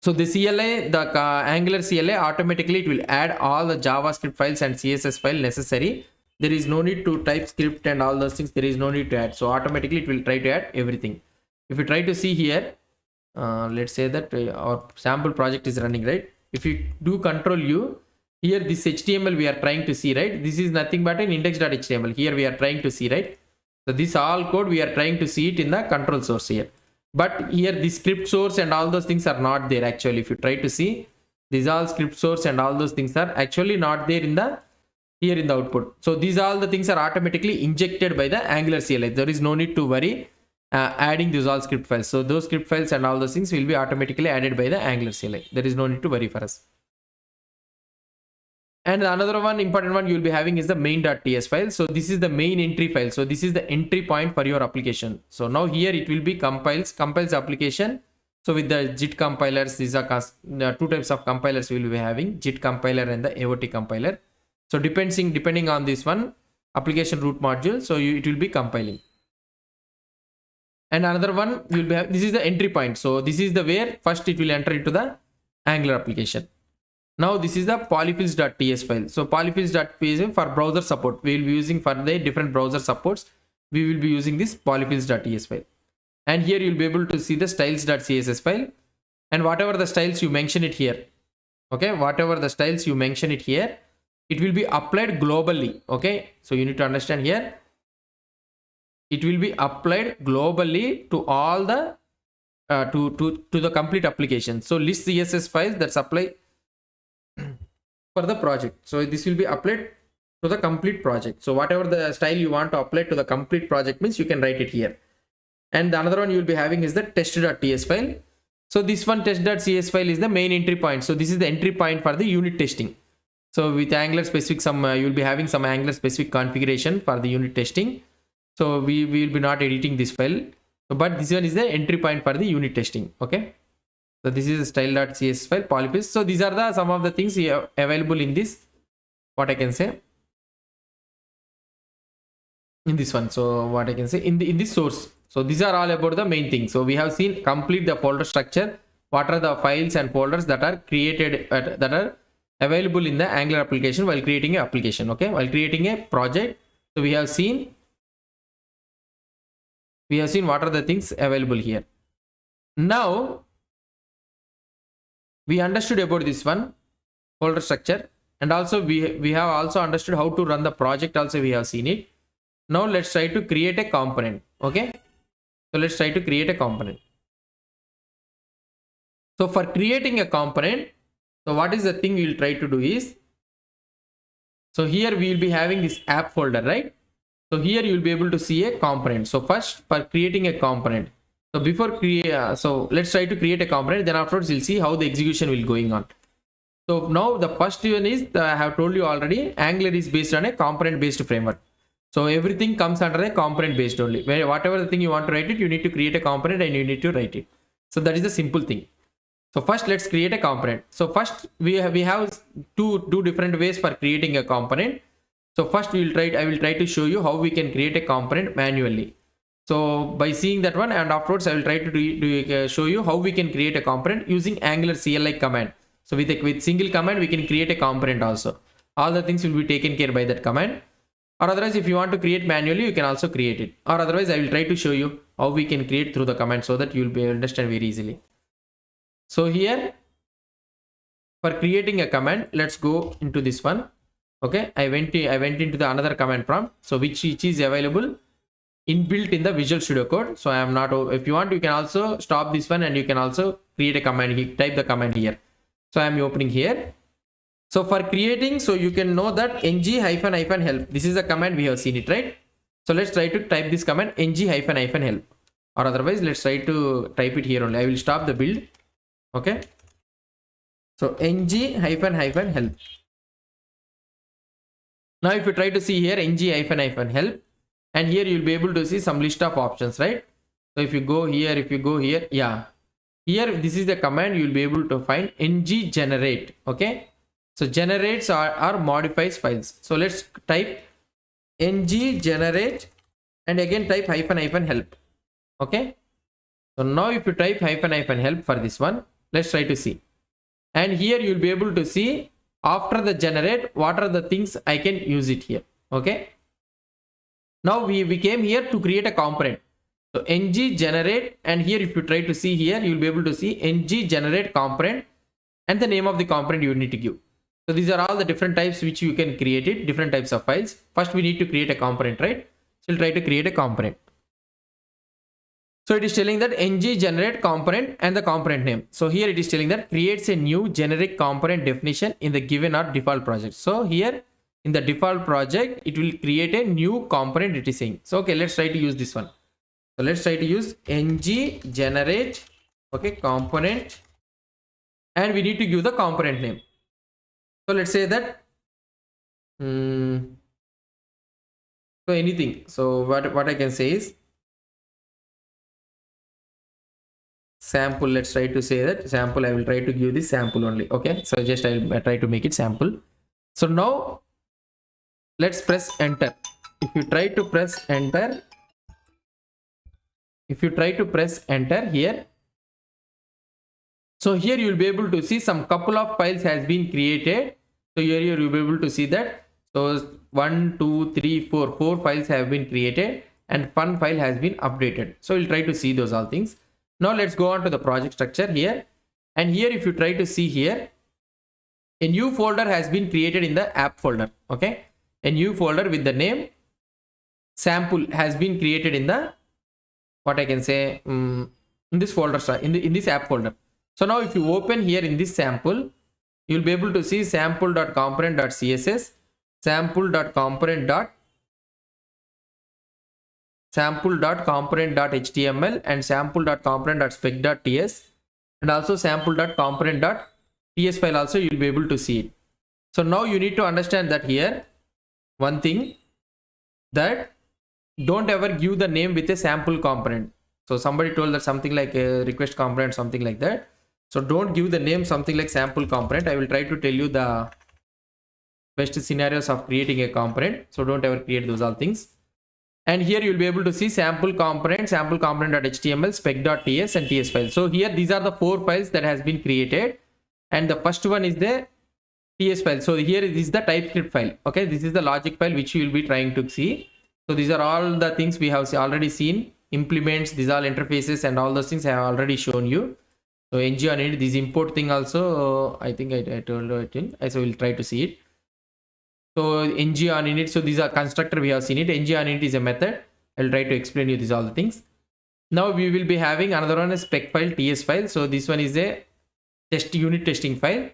So the CLI, the Angular CLI, automatically it will add all the JavaScript files and CSS file necessary. There is no need to type script and all those things. There is no need to add. So automatically it will try to add everything. If you try to see here, let's say that our sample project is running, right? If you do Control U, here this HTML we are trying to see, right? This is nothing but an index.html. Here we are trying to see, right? So this all code we are trying to see it in the control source here. But here the script source and all those things are not there actually. If you try to see, these all script source and all those things are actually not there in the here in the output. So these all the things are automatically injected by the Angular CLI. There is no need to worry adding these all script files. So those script files and all those things will be automatically added by the Angular CLI. There is no need to worry for us. And another one important one you will be having is the main.ts file. So this is the main entry file. So this is the entry point for your application. So now here it will be compiles application. So with the JIT compilers, these are two types of compilers we will be having, JIT compiler and the AOT compiler. So depending on this one, application root module, so it will be compiling. And another one will be this is the entry point. So this is the where first it will enter into the Angular application. Now this is the polyfills.ts file. So polyfills.ts for browser support. We will be using for the different browser supports. We will be using this polyfills.ts file. And here you will be able to see the styles.css file. And whatever the styles you mention it here. Okay, whatever the styles you mention it here, it will be applied globally. Okay, so you need to understand here. It will be applied globally to all the to the complete application. So list CSS files that apply for the project. So this will be applied to the complete project. So whatever the style you want to apply to the complete project means you can write it here. And the another one you will be having is the test.ts file. So this one test.cs file is the main entry point. So this is the entry point for the unit testing. So with Angular specific you will be having some Angular specific configuration for the unit testing. So we will be not editing this file. So, but this one is the entry point for the unit testing. Okay. So this is a style.cs file, polyfills. So these are the some of the things available in this, what I can say, in this one. So what I can say in this source. So these are all about the main thing. So we have seen complete the folder structure. What are the files and folders that are created that are available in the Angular application while creating an application. Okay, while creating a project. So we have seen what are the things available here. Now we understood about this one folder structure, and also we have also understood how to run the project. Also we have seen it. Now let's try to create a component. Okay, so let's try to create a component. So for creating a component, so what is the thing we will try to do is, so here we will be having this app folder, right? So here you will be able to see a component. So first for creating a component, so before so let's try to create a component, then afterwards you'll see how the execution will going on. So now the first one is I have told you already, Angular is based on a component based framework. So everything comes under a component based only. Where whatever the thing you want to write it, you need to create a component and you need to write it. So that is the simple thing. So first let's create a component. So first we have two different ways for creating a component. So first I will try to show you how we can create a component manually. So by seeing that one, and afterwards I will try to show you how we can create a component using Angular CLI command. So with single command we can create a component also. All the things will be taken care by that command. Or otherwise if you want to create manually, you can also create it. Or otherwise I will try to show you how we can create through the command so that you will be able to understand very easily. So here for creating a command, let's go into this one. Okay, I went into the another command prompt, so which is available inbuilt in the Visual Studio Code. So I am not, if you want, you can also stop this one and you can also create a command here, type the command here. So I am opening here. So for creating, so you can know that ng --- help. This is the command, we have seen it, right? So let's try to type this command ng --- help, or otherwise let's try to type it here only. I will stop the build. Okay. So ng --- help. Now if you try to see here ng --- help, and here you'll be able to see some list of options, right? So if you go here, yeah, here this is the command, you'll be able to find ng generate. Okay, so generates or modifies files. So let's type ng generate and again type --- help. Okay, so now if you type --- help for this one, let's try to see, and here you'll be able to see after the generate what are the things I can use it here. Okay, now we came here to create a component. So ng generate, and here if you try to see here, you'll be able to see ng generate component and the name of the component you need to give. So these are all the different types which you can create it, different types of files. First we need to create a component, right? So we'll try to create a component. So it is telling that ng generate component and the component name. So here it is telling that creates a new generic component definition in the given or default project. So here in the default project, it will create a new component, it is saying. So okay, let's try to use this one. So let's try to use ng generate, okay, component, and we need to give the component name. So let's say that so anything. So what I can say is sample. Let's try to say that sample. I will try to give this sample only. Okay, so just I'll try to make it sample. So now let's press enter. If you try to press enter here, so here you will be able to see some couple of files has been created. So here you will be able to see that. So 1, 2, 3, 4 files have been created and one file has been updated. So we'll try to see those all things. Now let's go on to the project structure here. And here if you try to see here, a new folder has been created in the app folder. Okay, a new folder with the name sample has been created in the, what I can say, in this folder, in this app folder. So now if you open here in this sample, you'll be able to see sample.component.css, sample.component.html, and sample.component.spec.ts, and also sample.component.ts file also you'll be able to see it. So now you need to understand that here one thing, that don't ever give the name with a sample component. So somebody told that something like a request component, something like that. So don't give the name something like sample component. I will try to tell you the best scenarios of creating a component. So don't ever create those all things. And here you'll be able to see sample component.html, spec.ts, and ts file. So here these are the 4 files that has been created, and the first one is the ts file. So here this is the TypeScript file. Okay, this is the logic file which you will be trying to see. So these are all the things we have already seen. Implements, these are interfaces, and all those things I have already shown you. So ng on it, this import thing also, I think I told you it in. So we'll try to see it. So ng on init, so these are constructor, we have seen it. ng on init is a method. I'll try to explain you these all the things. Now we will be having another one, a spec file, ts file. So this one is a unit testing file.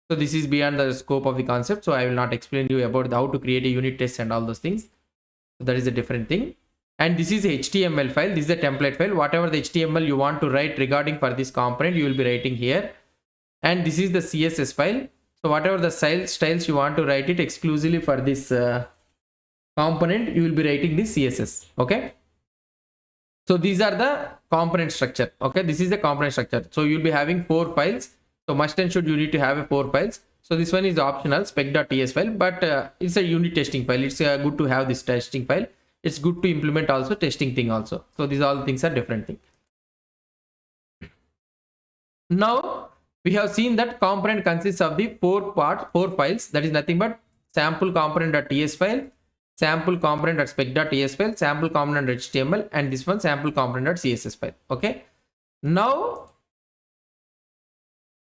So this is beyond the scope of the concept. So I will not explain you about how to create a unit test and all those things. So that is a different thing. And this is a HTML file. This is a template file. Whatever the HTML you want to write regarding for this component, you will be writing here. And this is the CSS file. So whatever the styles you want to write it exclusively for this component, you will be writing this CSS. Okay. So these are the component structure. Okay. This is the component structure. So you'll be having 4 files. So must and should you need to have a 4 files. So this one is optional spec.ts file, but it's a unit testing file. It's good to have this testing file. It's good to implement also testing thing also. So these all things are different things. Now we have seen that component consists of the 4 files. That is nothing but sample component.ts file, sample component.spec.ts file, sample component.html, and this one sample component.css file. Okay. Now,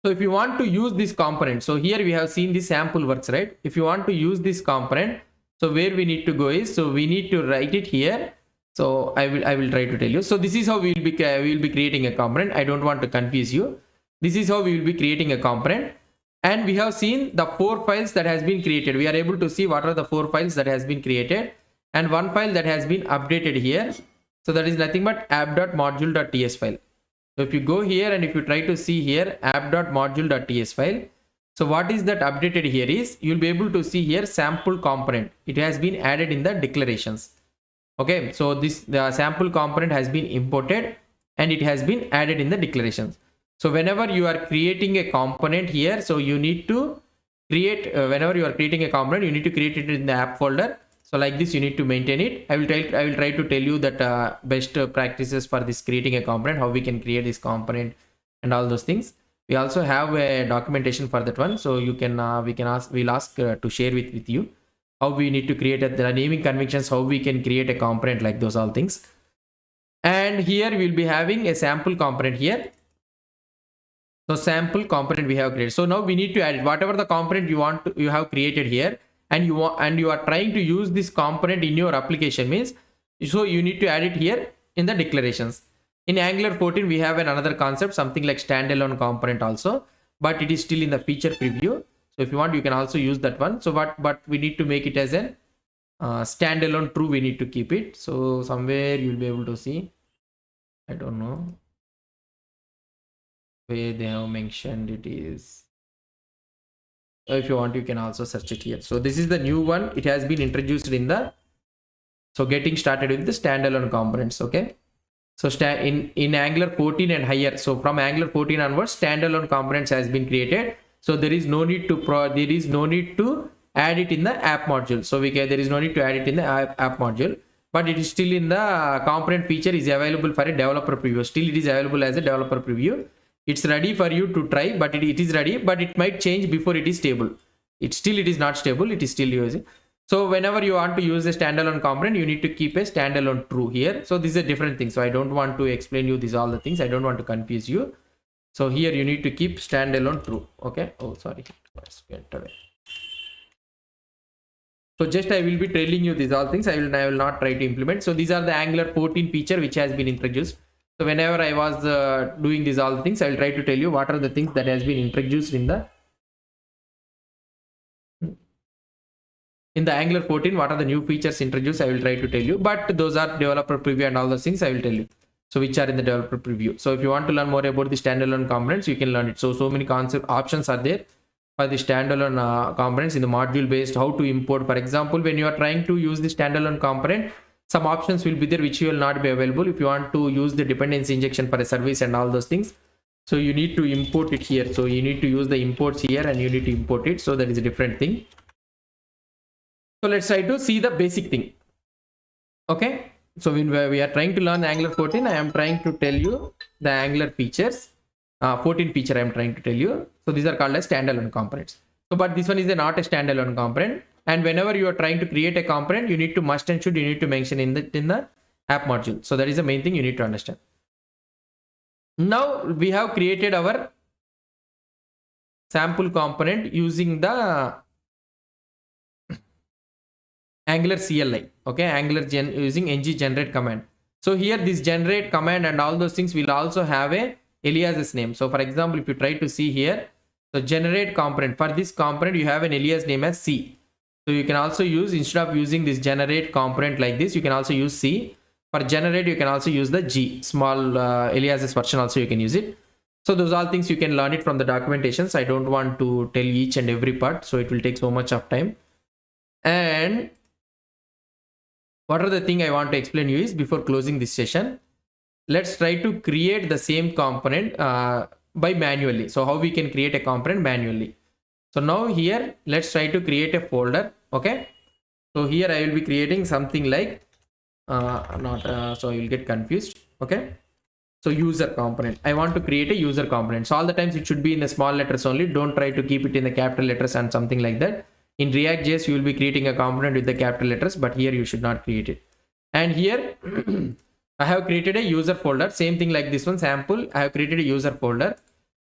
So if you want to use this component, so here we have seen the sample works, right? If you want to use this component, so where we need to go is, so we need to write it here. So I will try to tell you. So this is how we will be creating a component. I don't want to confuse you. This is how we will be creating a component. And we have seen the 4 files that has been created. We are able to see what are the 4 files that has been created, and 1 file that has been updated here. So that is nothing but app.module.ts file. So if you go here and if you try to see here app.module.ts file, so what is that updated here is, you'll be able to see here sample component. It has been added in the declarations. Okay, so the sample component has been imported and it has been added in the declarations. So whenever you are creating a component here, so you need to create, whenever you are creating a component, you need to create it in the app folder. So like this, you need to maintain it. I will try to tell you that best practices for this creating a component, how we can create this component and all those things. We also have a documentation for that one. So you can, we'll ask to share with you how we need to create the naming conventions, how we can create a component, like those all things. And here we'll be having a sample component here. So sample component we have created. So now we need to add it. Whatever the component you have created here, and you are trying to use this component in your application means, so you need to add it here in the declarations. In Angular 14 we have another concept, something like standalone component also, but it is still in the feature preview. So if you want, you can also use that one. So but we need to make it as an standalone true. We need to keep it. So somewhere you'll be able to see, I don't know where they have mentioned it is. If you want, you can also search it here. So this is the new one. It has been introduced in the, so getting started with the standalone components. Okay, so in Angular 14 and higher, so from Angular 14 onwards, standalone components has been created. So there is no need to add it in the app module. So there is no need to add it in the app module, but it is still in the component feature is available for a developer preview. Still it is available as a developer preview. It's ready for you to try, but it is ready, but it might change before it is stable. It is not stable. It is still using. So whenever you want to use a standalone component, you need to keep a standalone true here. So this is a different thing. So I don't want to explain you all the things. I don't want to confuse you. So here you need to keep standalone true. Okay. Oh, sorry. Let's get away. So just I will be telling you all things. I will not try to implement. So these are the Angular 14 feature which has been introduced. So whenever I was doing all things, I will try to tell you what are the things that has been introduced in the Angular 14. What are the new features introduced? I will try to tell you. But those are developer preview and all those things I will tell you. So which are in the developer preview. So if you want to learn more about the standalone components, you can learn it. So many concept options are there for the standalone components in the module based. How to import, for example, when you are trying to use the standalone component, some options will be there which will not be available if you want to use the dependency injection for a service and all those things. So you need to import it here. So you need to use the imports here and you need to import it. So that is a different thing. So let's try to see the basic thing. Okay. So when we are trying to learn Angular 14, I am trying to tell you the Angular features. 14 feature I am trying to tell you. So these are called as standalone components. So but this one is not a standalone component. And whenever you are trying to create a component, you need to must and should, you need to mention in the app module. So that is the main thing you need to understand. Now we have created our sample component using the Angular CLI. Okay, Angular using ng generate command. So here this generate command and all those things will also have a aliases name. So for example, if you try to see here, so generate component, for this component you have an alias name as C. So you can also use, instead of using this generate component like this, you can also use C. For generate, you can also use the G, small aliases version also you can use it. So those all things you can learn it from the documentations. I don't want to tell each and every part, so it will take so much of time. And what are the thing I want to explain you is, before closing this session, let's try to create the same component by manually. So how we can create a component manually. So now here, let's try to create a folder. Okay. So here I will be creating something like, so you will get confused. Okay. So user component. I want to create a user component. So all the times it should be in the small letters only. Don't try to keep it in the capital letters and something like that. In React.js, you will be creating a component with the capital letters, but here you should not create it. And here I have created a user folder. Same thing like this one, sample. I have created a user folder.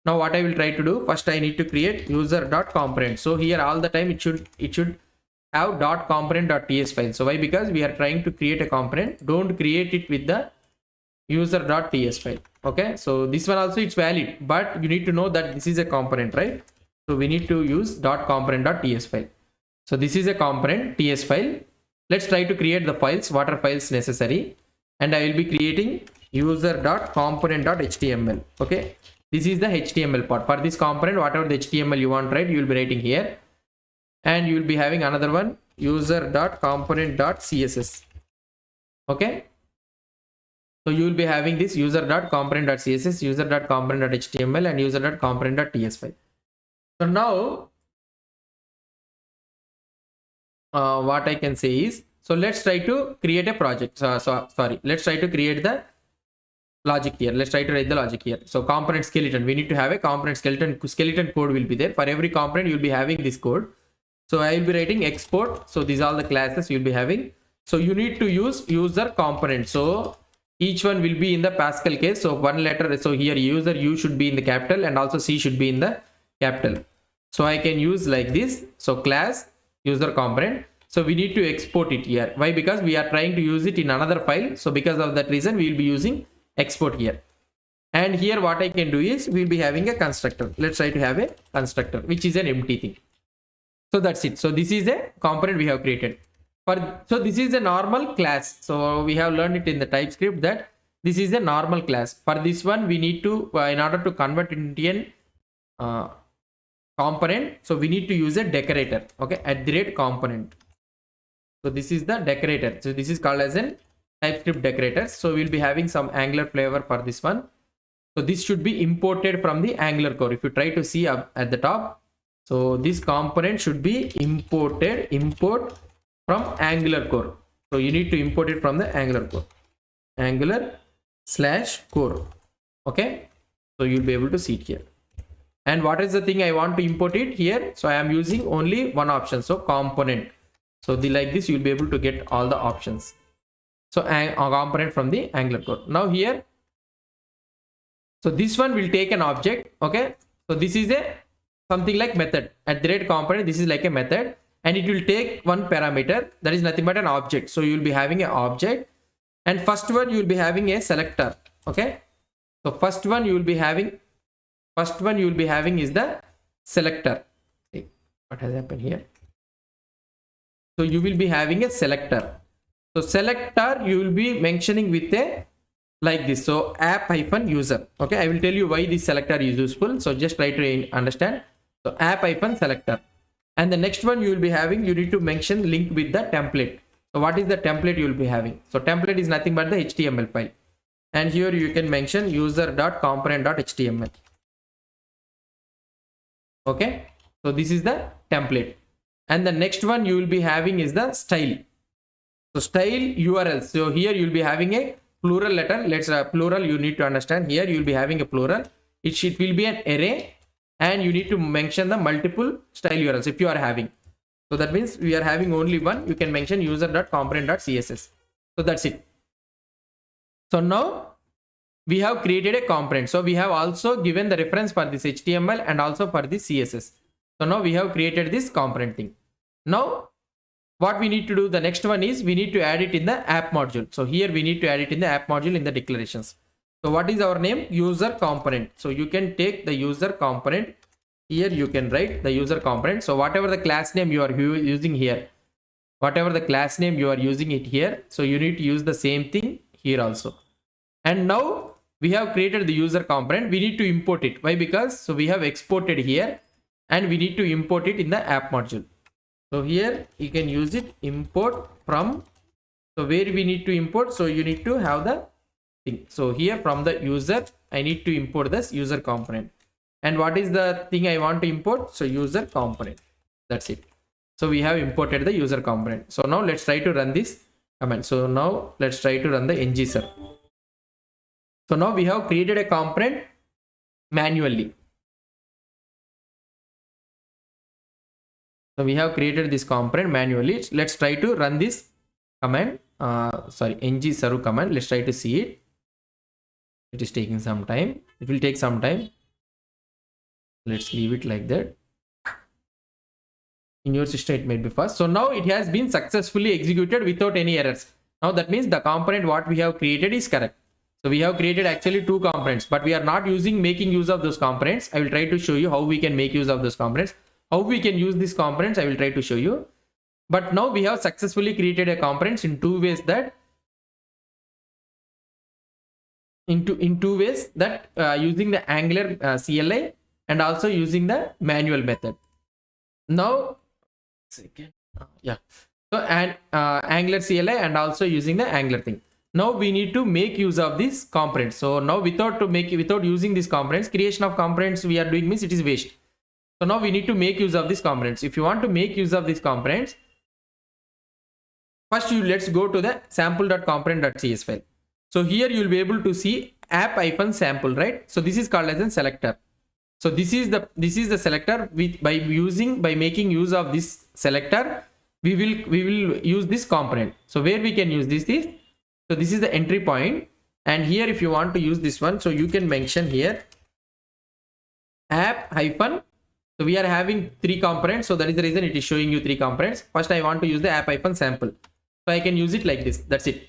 Now what I will try to do, first I need to create user.component. So here all the time it should have .component.ts file. So why? Because we are trying to create a component. Don't create it with the user.ts file. Okay, so this one also it's valid, but you need to know that this is a component, right? So we need to use .component.ts file. So this is a component ts file. Let's try to create the files, what are files necessary, and I will be creating user.component.html. Okay, this is the HTML part. For this component, whatever the HTML you want, right, you will be writing here, and you will be having another one, user.component.css. Okay, so you will be having this user.component.css, user.component.html, and user.component.ts file. So now what I can say is, so let's try to create a project. Let's try to create the logic here. Let's try to write the logic here. So component skeleton, we need to have a component skeleton code will be there. For every component you'll be having this code. So I will be writing export. So these are all the classes you'll be having. So you need to use user component. So each one will be in the Pascal case. So one letter, so here user U should be in the capital and also C should be in the capital. So I can use like this. So class user component. So we need to export it here. Why? Because we are trying to use it in another file. So because of that reason, we will be using export here. And here what I can do is we'll be having a constructor. Let's try to have a constructor, which is an empty thing. So that's it. So this is a component we have created. So this is a normal class. So we have learned it in the TypeScript that this is a normal class. For this one, we need to, in order to convert it into an component, so we need to use a decorator. Okay, @component. So this is the decorator. So this is called as an TypeScript decorator. So we'll be having some Angular flavor for this one. So this should be imported from the Angular core. If you try to see up at the top, so this component should be imported, import from Angular core. So you need to import it from the Angular core, Angular/core. Okay, so you'll be able to see it here. And what is the thing I want to import it here? So I am using only one option, so component. So like this, you'll be able to get all the options. So a component from the Angular core. Now here, so this one will take an object. Okay, so this is a something like method @component. This is like a method, and it will take one parameter that is nothing but an object. So you will be having an object, and first one you will be having a selector. Okay, so first one you will be having is the selector. Okay, what has happened here? So you will be having a selector. So selector you will be mentioning with a like this. So app-user. Okay, I will tell you why this selector is useful. So just try to understand. So app-selector. And the next one you will be having, you need to mention link with the template. So what is the template you will be having? So template is nothing but the HTML file. And here you can mention user.component.html. Okay, so this is the template. And the next one you will be having is the style. So style URL. So here you will be having a plural letter. Let's plural, you need to understand. Here you will be having a plural. It will be an array, and you need to mention the multiple style URLs if you are having. So that means we are having only one. You can mention user.component.css. So that's it. So now we have created a component. So we have also given the reference for this HTML and also for this CSS. So now we have created this component thing. Now what we need to do, the next one is we need to add it in the app module. So here we need to add it in the app module in the declarations. So what is our name? User component. So you can take the user component. Here you can write the user component. So whatever the class name you are using here, whatever the class name you are using it here, so you need to use the same thing here also. And now we have created the user component. We need to import it. Why? Because so we have exported here, and we need to import it in the app module. So here you can use it, import from. So where we need to import, so you need to have the thing. So here from the user, I need to import this user component. And what is the thing I want to import? So user component. That's it. So we have imported the user component. So now let's try to run this command. So now let's try to run the ngser. So now we have created a component manually. So we have created this component manually. Let's try to run this command. ngser command. Let's try to see it. It is taking some time. It will take some time. Let's leave it like that. In your system it might be fast. So now it has been successfully executed without any errors. Now that means the component what we have created is correct. So we have created actually 2 components, but we are not making use of those components. I will try to show you how we can make use of those components. How we can use these components, I will try to show you. But now we have successfully created a components in 2 ways that using the Angular CLI and also using the manual method. Now yeah, so and Angular CLI and also using the Angular thing. Now we need to make use of these components. So now without using these components, creation of components we are doing means it is waste. So now we need to make use of these components. If you want to make use of these components, first let's go to the sample.component.cs file. So here you will be able to see app-sample, right? So this is called as a selector. So this is the selector. By making use of this selector, we will use this component. So where we can use this is, so this is the entry point, and here if you want to use this one, so you can mention here app-. So we are having 3 components, so that is the reason it is showing you 3 components. First I want to use the app-sample, so I can use it like this. That's it.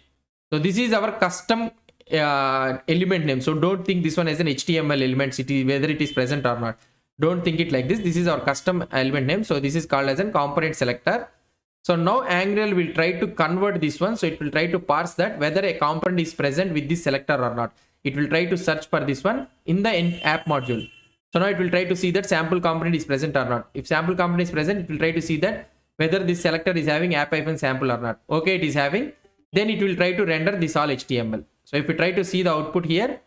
So this is our custom element name. So don't think this one as an HTML element, whether it is present or not. Don't think it like this. This is our custom element name. So this is called as a component selector. So now Angular will try to convert this one. So it will try to parse that whether a component is present with this selector or not. It will try to search for this one in the app module. So now it will try to see that sample component is present or not. If sample component is present, it will try to see that whether this selector is having app-sample or not. Okay, it is having. Then it will try to render this all HTML. So if we try to see the output here,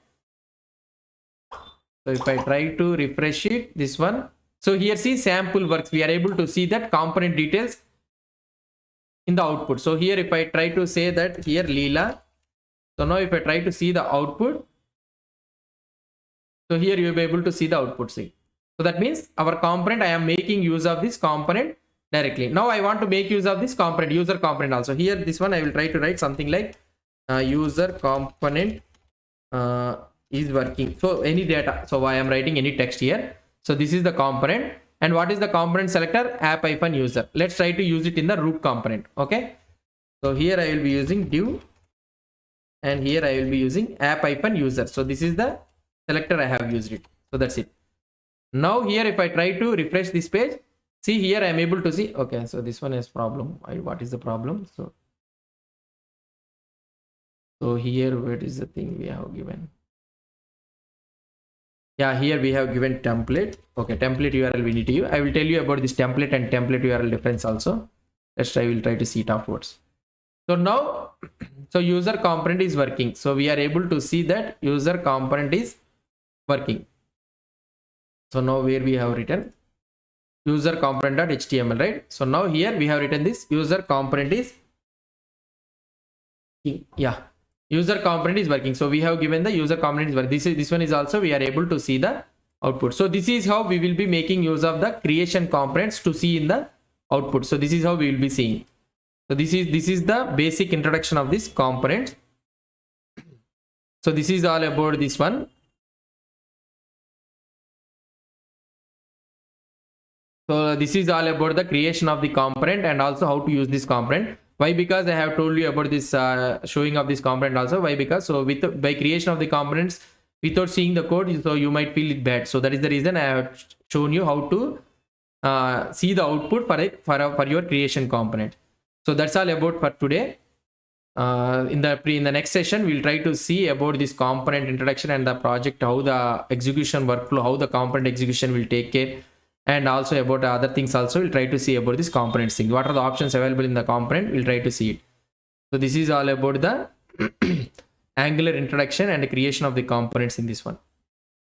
so if I try to refresh it, this one. So here see sample works. We are able to see that component details in the output. So here if I try to say that here Leela, so now if I try to see the output, so here you will be able to see the output. See, so that means our component, I am making use of this component directly. Now I want to make use of this component, user component also. Here this one I will try to write something like user component is working. So any data, so I am writing any text here. So this is the component, and what is the component selector? App-user. Let's try to use it in the root component. Okay, so here I will be using div, and here I will be using app-user. So this is the selector I have used it. So that's it. Now here if I try to refresh this page, see here I am able to see. Okay, so this one has problem. What is the problem? So here, what is the thing we have given? Yeah, here we have given template. Okay, template URL we need to use. I will tell you about this template and template URL difference also. I will try to see it afterwards. So now, so user component is working. So we are able to see that user component is working. So now where we have written user component.html, right? So now here we have written this user component is, yeah, user component is working. So we have given the user component is working. This one is also we are able to see the output. So this is how we will be making use of the creation components to see in the output. So this is how we will be seeing. So this is the basic introduction of this component. So this is all about this one. So this is all about the creation of the component and also how to use this component. Why? Because I have told you about this showing of this component also. Why? Because so by creation of the components without seeing the code, so you might feel it bad. So that is the reason I have shown you how to see the output for your creation component. So that's all about for today. In the next session, we'll try to see about this component introduction and the project, how the execution workflow, how the component execution will take care. And also about other things also we'll try to see about this component thing. What are the options available in the component? We'll try to see it. So this is all about the Angular introduction and the creation of the components in this one.